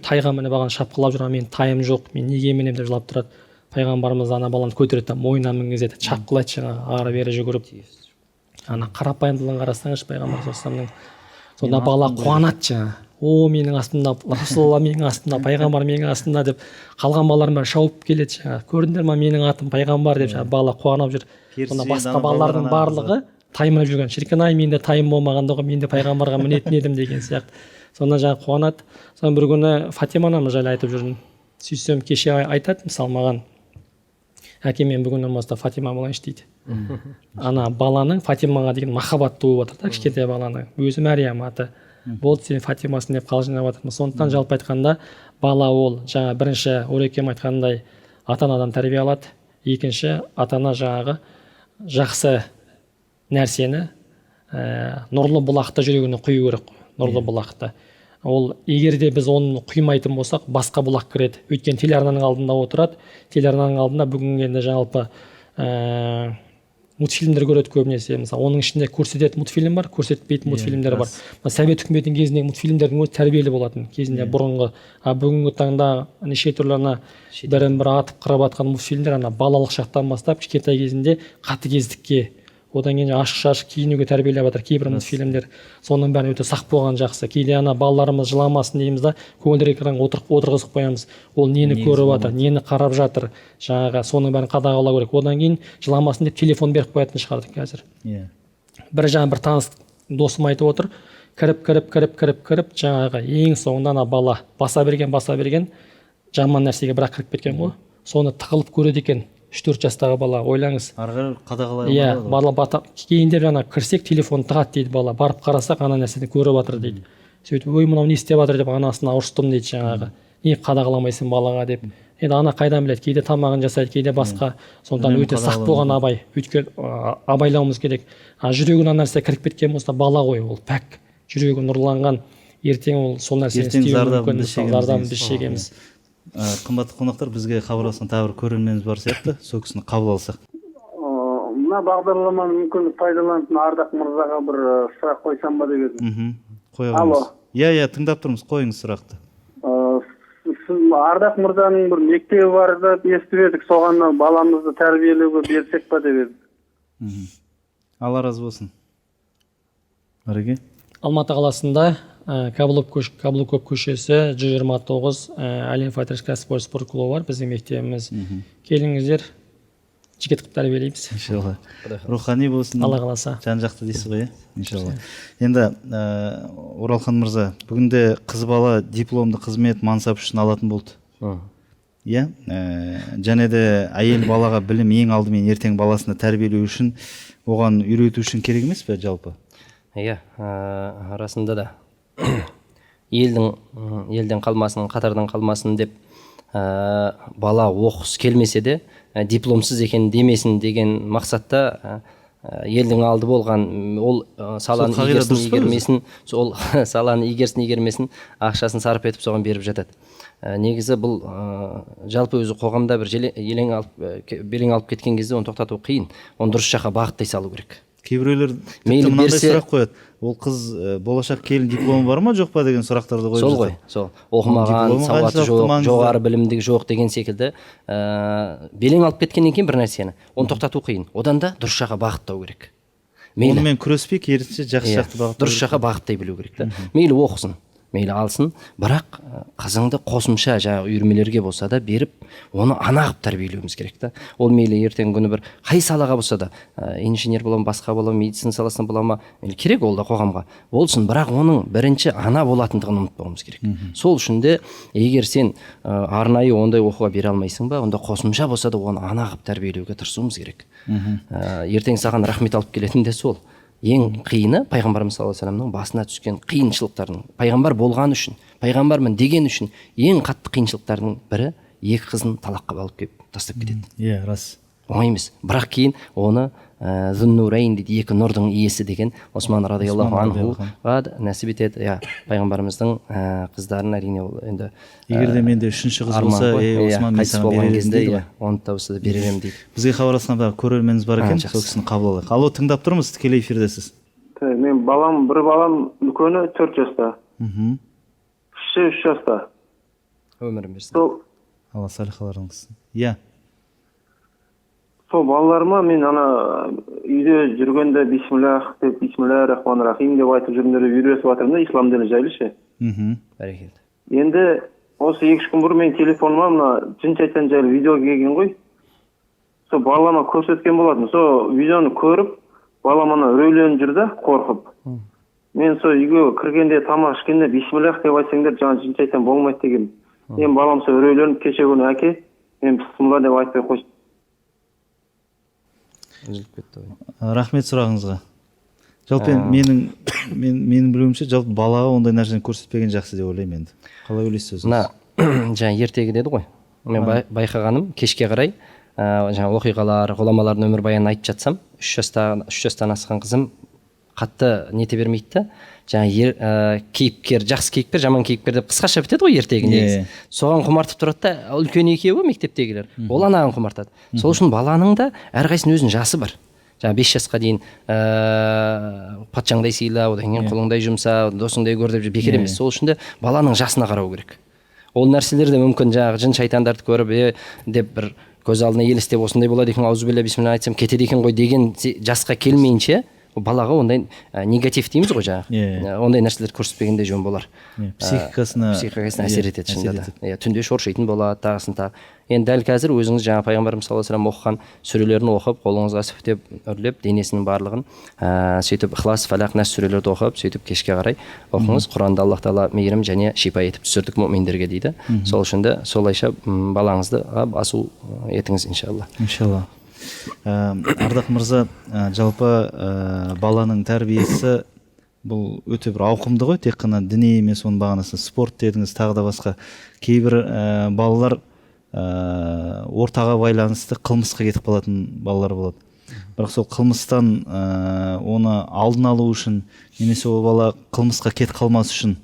тайға мініп алған шапқылап жүрген, мен тайым жоқ, мен неге мінемін деп жылап тұрады. Пайғамбарымыз ана баланы көтереді, мойнына мінгізеді, шапқылайды жаңағы ары бері жүгіріп. Ана қарапайымдылығын қарасаңызшы пайғамбар саллаллаху. Сонда бала қуанады жаңағы. О, менің астымда Расулалла, менің астымда пайғамбар, менің астымда деп қалған балалардың бәрі шауып келеді жаңағы. Көрдіңдер ме, менің атым пайғамбар деп жаңағы бала қуанып жүр. Сонда басқа балалардың барлығы тайымына жүрген. Шіркін-ай, менде тайым болмағанда ғой, мен де пайғамбарға мінетін едім деген сияқты. Сонда жаңағы қуанады. Содан бір күні Фатима анамыз жайлы айтып жүрдім. Сөйтсем кеше айтады мысалы маған, әке мен бүгін намазда Фатима болайыншы дейді. Ана баланың Фатимаға деген махаббат туып отыр да, кішкентай баланың. Өзі Мәриям аты. Болды сен Фатимасың деп қалжыңдап жатырмын. Сондықтан жалпы айтқанда бала ол жаңа бірінші Орекем айтқандай ата-анадан тәрбие алады. Екінші ата-ана жаңағы жақсы нәрсені нұрлы бұлақты жүрегіне құю керек. Нұрлы бұлақты. Ол егер де біз оны құймайтын болсақ, басқа бұлақ кіреді. Өйткені телеарнаның алдында отырады. Телеарнаның алдында бүгінгі енді жалпы мультфильмдер көреді көбінесе. Мысалы, оның ішінде көрсететін мультфильм бар, көрсетпейтін мультфильмдер бар. Совет үкіметінің кезіндегі мультфильмдердің өзі тәрбиелі болатын. Кезінде бұрынғы, бүгінгі таңда неше түрлі бірін-бірі атып қырып атқан мультфильмдер балалық шақтан бастап кішкентай кезінде қатыгездікке, одан кейін ашық-шашық киінуге тәрбиелеп жатыр кейбір мультфильмдер. Соның бәрін өте сақ болған жақсы. Кейде балаларымыз жыламасын дейміз да, көңілдер экранға отырғызып қоямыз. Ол нені көріп жатыр, нені қарап жатыр, жаңағы соның бәрін қадағалау керек. Одан кейін жыламасын деп телефон беріп қоятын шығардық қазір. Бір таныс досым айтып отыр, кіріп жаңағы ең соңында бала баса берген жаман нәрсеге бірақ кіріп кеткен ғой. Соны тығылып көреді екен. 3-4 жастағы бала, ойлаңыз. Арғы қадағалай. Бала кейін деп жаңа кірсек телефон тығады дейді бала. Барып қарасақ ана нәрсені көріп жатыр дейді. Сөйтіп, ой мынау не істеп жатыр деп анасына ұрыстым дейді жаңағы. Не қадағаламайсың балаға деп. Енді ана қайдан біледі, кейде тамағын жасайды, кейде басқа. Сондықтан өте сақ болған абай. Өйткені абайлауымыз керек. Жүрегіне нәрсе кіріп кеткен болса бала ғой, ол пәк. Жүрегі нұрланған. Ертең ол сол нәрсені істеуі мүмкін. Зардабын біз шегеміз. Қымбатты қонақтар, бізге хабарласқан тағы бір көрерменіміз бар сияқты, сол кісіні қабыл алсақ. Мына бағдарламаны мүмкіндік пайдаланып Ардақ мырзаға бір сұрақ қойсам ба деп едім. Қоя қойыңыз. Иә, тыңдап тұрмыз, қойыңыз сұрақты. Ардақ мырзаның бір мектебі бар деп естіп едік, соған баламызды тәрбиелеуге берсек па деп едік. Алла разы болсын. Әреге? Алматы қаласында Каблуков көшесі 129 Әлем Файтерс кәсіпқой спорт клубы бар, біздің мектебіміз. Келіңіздер, жігіт қып тәрбиелейміз. Иншалла. Рухани болсын. Алла қаласа. Жан-жақты дейсіз ғой, иншалла. Енді Оралхан мырза, бүгінде қыз бала дипломды қызмет мансап үшін алатын болды. Иә, және де әйел балаға білім ең алдымен ертең баласына тәрбиелеу үшін, оған үйрету үшін керек емес пе жалпы? Иә, арасында да елден қалмасын, қатардан қалмасын деп бала оқыс келмесе де дипломсыз екен демесін деген мақсатта елдің алды болған ол саланы игерсін игермесін, сол саланы игерсін игермесін ақшасын сарп етіп соған беріп жатады. негізі бұл жалпы өзі қоғамда бір белең алып кеткен кезде оны тоқтату қиын, оны дұрыс жаққа бағыттай салу керек. Кейбіреулер тіпті мынандай сұрақ қояды, ол қыз болашақ келін дипломы бар ма жоқ па деген сұрақтарды қойып сол ғой, сол оқымаған, сауаты жоқ, жоғары білімдігі жоқ деген секілді белең алып кеткеннен кейін бір нәрсені оны тоқтату қиын, одан да дұрыс жаққа бағыттау керек. Онымен күреспей, керісінше жақсы жақты бағыттай дұрыс жаққа бағыттай білу керек та. Мейлі оқысын, мейлі алсын, бірақ қызыңды қосымша жаңағы үйірмелерге болса да беріп, оны анағып тәрбиелеуіміз керек та. Ол мейлі ертеңгі күні бір қай салаға болса да, инженер бола ма, басқа бола ма, медицина саласында бола ма, керек ол да қоғамға болсын, бірақ оның бірінші ана болатындығын ұмытпауымыз керек. Сол үшін де егер сен арнайы ондай оқуға бере алмайсың ба, онда қосымша болса да оны анағып тәрбиелеуге тырысуымыз керек. Ертең саған рахмет алып келетін де сол. Ең қиыны пайғамбарымыз саллаллаху алейхи вассаламның басына түскен қиыншылықтардың, пайғамбар болған үшін, пайғамбармын деген үшін ең қатты қиыншылықтардың бірі екі қызын талаққа алып келіп тастап кетеді. Иә, рас. Оңай емес. Бірақ кейін оны Зуннурайн дейді, екі нұрдың иесі деген Осман радиаллаху анхуға нәсіп етеді. Пайғамбарымыздың қыздарын әрине ол енді егер де менде үшінші қыз болса, Осман мен саған берермін дейді. Оны тауса да берермін дейді. Бізге хабарласқанда көрерменіміз бар екен, сол кісіні қабыл алайық. Алло, тыңдап тұрмыз, тікелей эфирдесіз. Мен бір балам үлкені 4 жаста. Кіші 3 жаста. Өмірін берсін. Алла салихаларын қылсын. Иә. Сол балаларыма мен үйде жүргенде бисмиллах деп, бисмилля рахман рахим деп айтып жүргендерді үйретіп жатырмын да, ислам діні жайлы ше. Бәрекелді. Енді осы 2-3 күн бұрын мен телефоныма мына жын шайтан жайлы видео келген ғой. Сол балама көрсеткен болатын. Сол видеоны көріп, балам үрейленіп жүрді, қорқып. Мен сол үйге кіргенде тамақ ішкенде бисмиллах деп айтсаңдар, жаңа жын шайтан болмайды деген. Мен балам сол үрейленіп кеше күні әке, мен бисмилла деп айтпай қойсын. Рахмет сұрағыңызға. Жалпы менің білуімше жалпы балаға ондай нәрсені көрсетпеген жақсы деп ойлаймын енді. Қалай ойлайсыз өзіңіз? Жаңа ертегі деді ғой. Мен байқағаным кешке қарай жаңа оқиғалар, ғұламалардың өмірбаянын айтып жатсам, 3 жастан асқан қызым қатты нете бермейді да. Жаңа кейіпкер, жақсы кейіпкер, жаман кейіпкер деп қысқаша бітеді ғой ертегі негізі. Соған құмартып тұрады да, үлкен екеуі мектептегілер. Ол анаған құмартады. Сол үшін баланың да әрқайсының өзінің жасы бар. Жаңа 5 жасқа дейін патшаңдай сыйла, одан кейін құлыңдай жұмса, досыңдай көр деп бекер емес. Сол үшін де баланың жасына қарау керек. Ол нәрселерде мүмкін жаңағы жын шайтандарды көріп, деп бір көз алдына елестеп осындай болады екен, аузубилля бисмилля айтсам кетеді екен ғой деген жасқа келмейінше балаға ондай негатив дейміз ғой жаңағы. Ондай нәрселер көрсетпегенде жөн болар. Психикасына әсер етеді шынында да. Түнде шоршитын болады, тағысын тағы. Енді дәл қазір өзіңіз жаңа пайғамбарымыз саллаллаху алейхи вассалам оқыған сүрелерін оқып, қолыңызға сүфтеп үрлеп, денесінің барлығын сөйтіп Ихлас, Фалақ, Нас сүрелерді оқып, сөйтіп кешке қарай оқыңыз. Құранда Аллах тағала мейірім және шипа етіп түсірдік мұъминдерге дейді. Сол үшін де солайша балаңызды асу етіңіз иншалла. Иншалла. Ардақ мырза, жалпы баланың тәрбиесі бұл өте бір ауқымды ғой, тек қана діни емес, оның бағанасы спорт дедіңіз, тағы да басқа. Кейбір балалар ортаға байланысты қылмысқа кетіп қалатын балалар болады. Бірақ сол қылмыстан оны алдын алу үшін, немесе ол бала қылмысқа кетіп қалмас үшін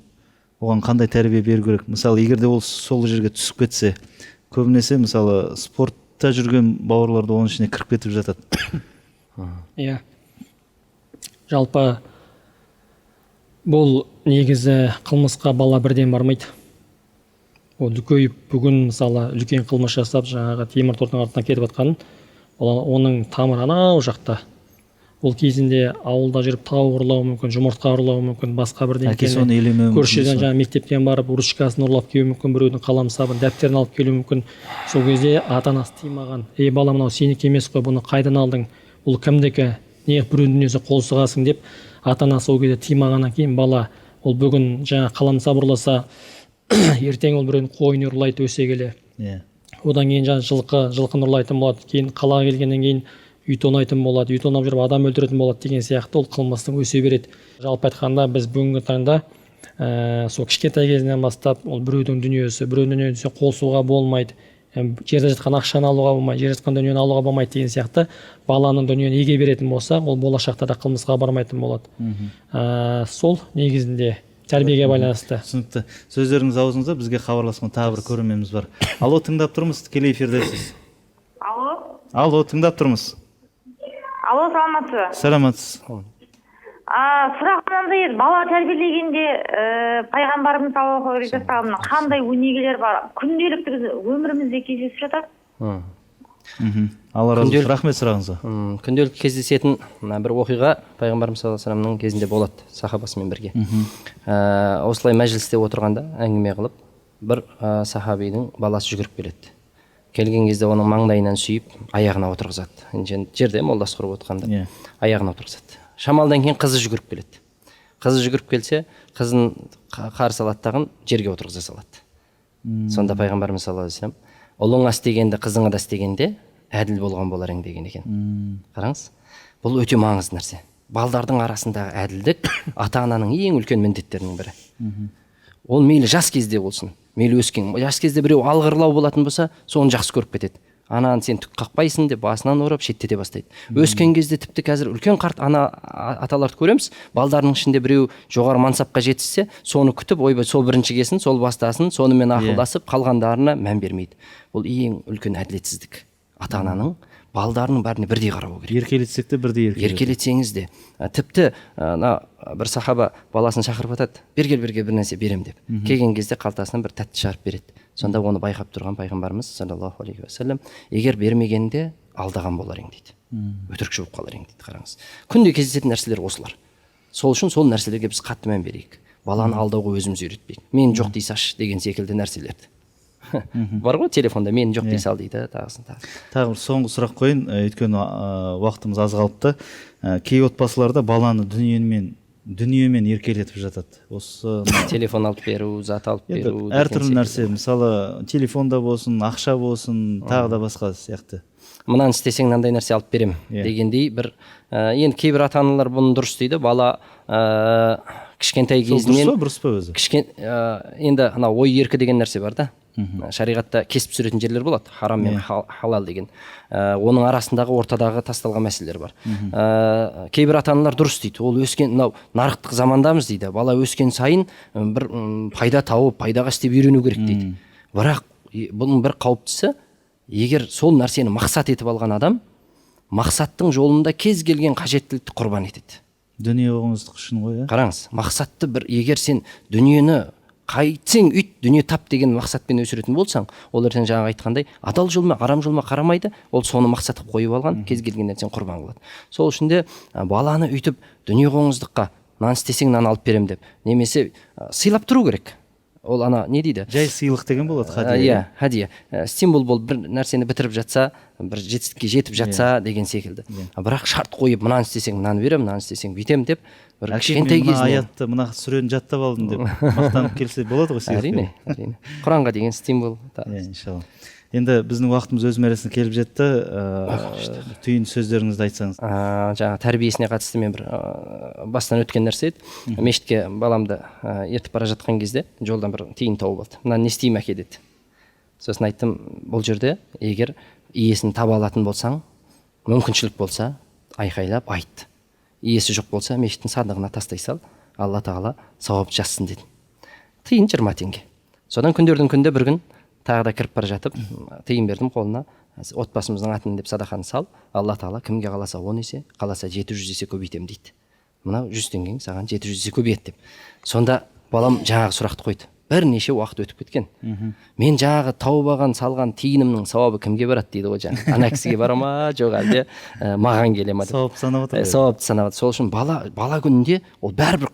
оған қандай тәрбие беру керек? Мысалы, егер де ол сол жерге түсіп кетсе, көбінесе мысалы спортта жүрген бауырларды оның ішіне кіріп кетіп жатады. Иә. Жалпы бұл негізі қылмысқа бала бірден бармайды. Ол үлкейіп бүгін мысалы үлкен қылмыс жасап жаңағы темір тордың артынан кетіп жатқанын, оның тамыры анау жақта. Ол кезінде ауылда жүріп тау ұрлауы мүмкін, жұмыртқа ұрлауы мүмкін, басқа бірдеңе. Көршіден жаңа мектептен барып ручкасын ұрлап келуі мүмкін, біреудің қаламсабын, дәптерін алып келуі мүмкін. Сол кезде ата-анасы тыймаған. Ей бала, мынау сенікі емес қой, бұны қайдан алдың? Бұл кімдікі? Неғып біреудің дүниесіне қол сұғасың деп ата-анасы ол кезде тыймағаннан кейін бала ол бүгін жаңа қаламсап ұрласа, ертең ол біреудің қойын ұрлайды өсе келе. Одан кейін жаңа жылқыны ұрлайтын болады. Кейін қалаға келгеннен кейін үй тонайтын болады, үй тонап жүріп адам өлтіретін болады деген сияқты ол қылмыстың өсе береді. Жалпы айтқанда біз бүгінгі таңда сол кішкентай кезінен бастап ол біреудің дүниесі қол сұғуға болмайды. Жерде жатқан ақшаны алуға болмайды, жерде жатқан дүниені алуға болмайды деген сияқты баланың дүниені еге беретін болса, ол болашақта да қылмысқа бармайтын болады. Сол негізінде тәрбиеге байланысты. Түсінікті. Сөздеріңіз аузыңызда, бізге хабарласқан тағы бір көрерменіміз бар. Алло, тыңдап тұрмыз, тікелей эфирдесіз. Алло, тыңдап тұрмыз. Алло, саламатсыз. Саламатсыз. Сұрақ мынандай еді, бала тәрбиелегенде пайғамбарымыз саллаллаху алейхи уассаламның қандай өнегелер бар? Күнделікті біз өмірімізде кездесіп жатады. Алла разы болсын. Рахмет сұрағыңызға. Күнделікті кездесетін бір оқиға пайғамбарымыз саллаллаху алейхи вассаламның кезінде болады, сахабасымен бірге. Осылай мәжілісте отырғанда әңгіме қылып, бір сахабидің баласы жүгіріп келеді. Келген кезде оның маңдайынан сүйіп, аяғына отырғызады. Жерде молдас құрып отырғанда аяғына отырғызады. Шамалдан кейін қызы жүгіріп келеді. Қызы жүгіріп келсе, қызын қарсы алады дағы жерге отырғыза салады. Сонда пайғамбарымыз саллаллаху алейхи вассалам, ұлыңа істегенді қызыңа да істегенде әділ болған болар ең деген екен. Қараңыз, бұл өте маңызды нәрсе. Балдардың арасындағы әділдік ата-ананың ең үлкен міндеттерінің бірі. Ол мейлі жас кезде болсын, мейлі өскен. Жас кезде біреу алғырлау болатын болса, соны жақсы көріп кетеді. Ананы сен түк қақпайсың деп басынан ұрып шеттете бастайды. Өскен кезде тіпті қазір үлкен қарт аталарды көреміз, балдарының ішінде біреу жоғары мансапқа жетсе, соны күтіп, ойбай сол бірінші келсін, сол бастасын, сонымен ақылдасып, қалғандарына мән бермейді. Бұл ең үлкен әділетсіздік. Ата-ананың балдарының бәріне бірдей қарау керек. Еркелетсек те бірдей еркелетсеңіз де. Тіпті бір сахаба баласын шақырып атады, бергел бір нәрсе берем деп. Келген кезде қалтасынан бір тәтті шығарып береді. Сонда оны байқап тұрған пайғамбарымыз саллаллаху алейхи уассалам, егер бермегенде алдаған болар ең дейді. Өтірікші болып қалар ең дейді. Қараңыз. Күнде кездесетін нәрселер осылар. Сол үшін сол нәрселерге біз қатты мән берейік. Баланы алдауға өзіміз үйретпейік. Мен жоқ дей салшы деген секілді нәрселерді. Бар ғой телефонда мен жоқ дей сал дейді, тағысын тағы. Тағы бір соңғы сұрақ қойын, өйткені уақытымыз аз қалыпты. Кей отбасыларда баланы дүниемен еркелетіп жатады. Осы телефон алып беру, зат алып беру. Әртүрлі нәрсе, мысалы телефонда болсын, ақша болсын, тағы да басқа сияқты. Мынаны істесең мынандай нәрсе алып берем дегендей бір енді кейбір ата-аналар бұны дұрыс дейді. Бала кішкентай кезінен дұрыс па өзі? Енді ана ой еркі деген нәрсе бар да. Шариғатта кесіп түсіретін жерлер болады, харам мен халал деген. Оның арасындағы ортадағы тасталған мәселелер бар. Кейбір ата-аналар дұрыс дейді. Ол өскен, нарықтық замандамыз дейді. Бала өскен сайын бір пайда тауып, пайдаға істеп үйрену керек дейді. Бірақ бұның бір қауіптісі, егер сол нәрсені мақсат етіп алған адам, мақсаттың жолында кез келген қажеттілікті құрбан етеді. Дүние оңыздық үшін ғой. Қараңыз, мақсатты бір, егер сен дүниені қайтсең үйт, дүние тап деген мақсатпен өсіретін болсаң, ол ертең жаңа айтқандай, адал жолма, арам жолма қарамайды, ол соны мақсат қойып алған, кез келген нәрсені құрбан қылады. Сол үшін де баланы үйтіп дүние қоңыздыққа, нан істесең нан алып берем деп, немесе сыйлап тұру керек. Ол ана не дейді? Жай сыйлық деген болады, хадия. Хадия. Стимул болып бір нәрсені бітіріп жатса, бір жетістікке жетіп жатса деген секілді. Бірақ шарт қойып, мынаны істесең мынаны берем, мынаны істесең бүйтем деп, бір кішкентай кезінен аятты, мына сүрені жаттап алдым деп мақтанып келсе болады ғой сыйлық. Әрине. Құранға деген стимул. Иншалла. Енді біздің уақытымыз өз мәресіне келіп жетті. Түйін сөздеріңізді айтсаңыз. Жаңа тәрбиесіне қатысты мен бір бастан өткен нәрсе еді. Мешітке баламды ертіп бара жатқан кезде жолдан бір тиын тауып алды. Мынаны не істеймін әке деді. Сосын айттым, бұл жерде егер иесін таба алатын болсаң, мүмкіншілік болса, айқайлап айт. Иесі жоқ болса, мешіттің сандығына тастай сал, Алла тағала сауап жазсын деді. Тиын 20 теңге. Содан күндердің күнде бір күн тағы да кіріп бара жатып, тиын бердім қолына, отбасымыздың атынан деп садақаны сал, Алла тағала кімге қаласа 10 есе, қаласа 700 есе көбейтем дейді. Мынау 100 теңгең саған 700 есе көбейеді деп. Сонда балам жаңағы сұрақты қойды. Бірнеше уақыт өтіп кеткен. Мен жаңағы тауып алған салған тиынымның сауабы кімге барады дейді ғой жаңа. Ана кісіге бара ма, жоқ әлде маған келе ма деп. Сауапты санап отыр. Сауапты санап отыр. Сол үшін бала күнінде ол бәрібір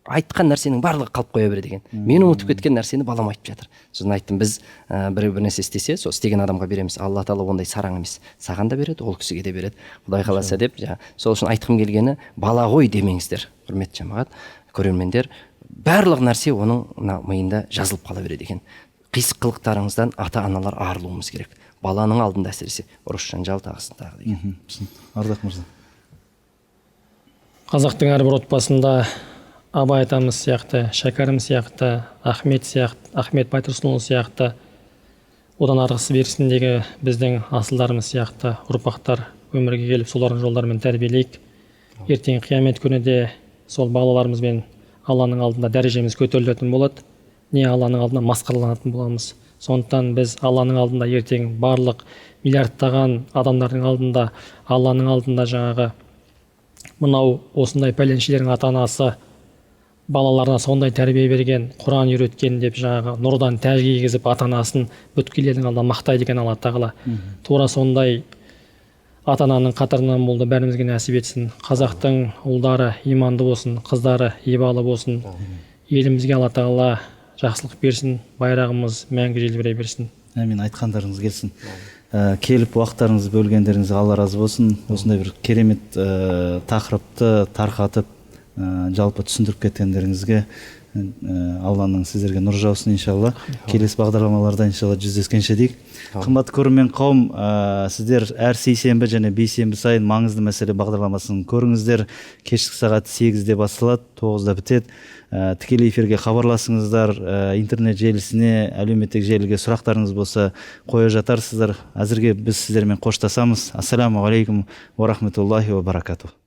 айтқан нәрсенің барлығы қалып қоя береді екен. Мен ұмытып кеткен нәрсені балам айтып жатыр. Сосын айттым, біз бір нәрсе істесе, сол істеген адамға береміз. Алла тағала ондай сараң емес. Саған да береді, ол кісіге де береді. Құдай қаласа деп, сол үшін айтқым келгені, бала ғой демеңіздер, құрметті жамағат, көрермендер. Барлық нәрсе оның миында жазылып қала береді екен. Қисық қылықтарыңыздан ата-аналар арылуымыз керек. Баланың алдында әсіресе ұрыс жанжал тағысын тағы деген. Ардақ мырза. Қазақтың әрбір отбасында Абай атамыз сияқты, Шәкәрім сияқты, Ахмет Байтұрсынұлы сияқты, одан арғысы берісіндегі біздің асылдарымыз сияқты ұрпақтар өмірге келіп солардың жолдарымен тәрбиелейік. Ертең қиямет күні де сол балаларымызбен Алланың алдында дәрежеміз көтерілетін болады, не Алланың алдында масқараланатын боламыз. Сондықтан біз Алланың алдында ертең барлық миллиардтаған адамдардың алдында, Алланың алдында жаңағы мынау осындай пәленшелердің ата-анасы балаларына сондай тәрбие берген, Құран үйреткен деп жаңағы нұрдан тәж кигізіп ата-анасын бүткілердің алдында мақтайды екен Алла тағала. Тура сондай ата-ананың қатарынан болды, бәрімізге нәсіп етсін. Қазақтың ұлдары иманды болсын, қыздары ибалы болсын. Елімізге Алла тағала жақсылық берсін, байрағымыз мәңгі желбірей берсін. Әмин, айтқандарыңыз келсін. Келіп уақыттарыңызды бөлгендеріңізге Алла разы болсын. Осындай бір керемет тақырыпты тарқатып жалпы түсіндіріп кеткендеріңізге Алланың сіздерге нұр жаусын иншалла. Келесі бағдарламаларда иншалла жүздескенше дейік. Қымбатты көрермен қауым, сіздер әр сейсенбі және бейсенбі сайын маңызды мәселе бағдарламасын көріңіздер. Кешкі сағат 8-де басталады, 9-да бітеді. Тікелей эфирге хабарласыңыздар, интернет желісіне, әлеуметтік желіге сұрақтарыңыз болса қоя жатарсыздар. Әзірге біз сіздермен қоштасамыз. Ассаламу алейкум ва рахметуллахи ва баракатух.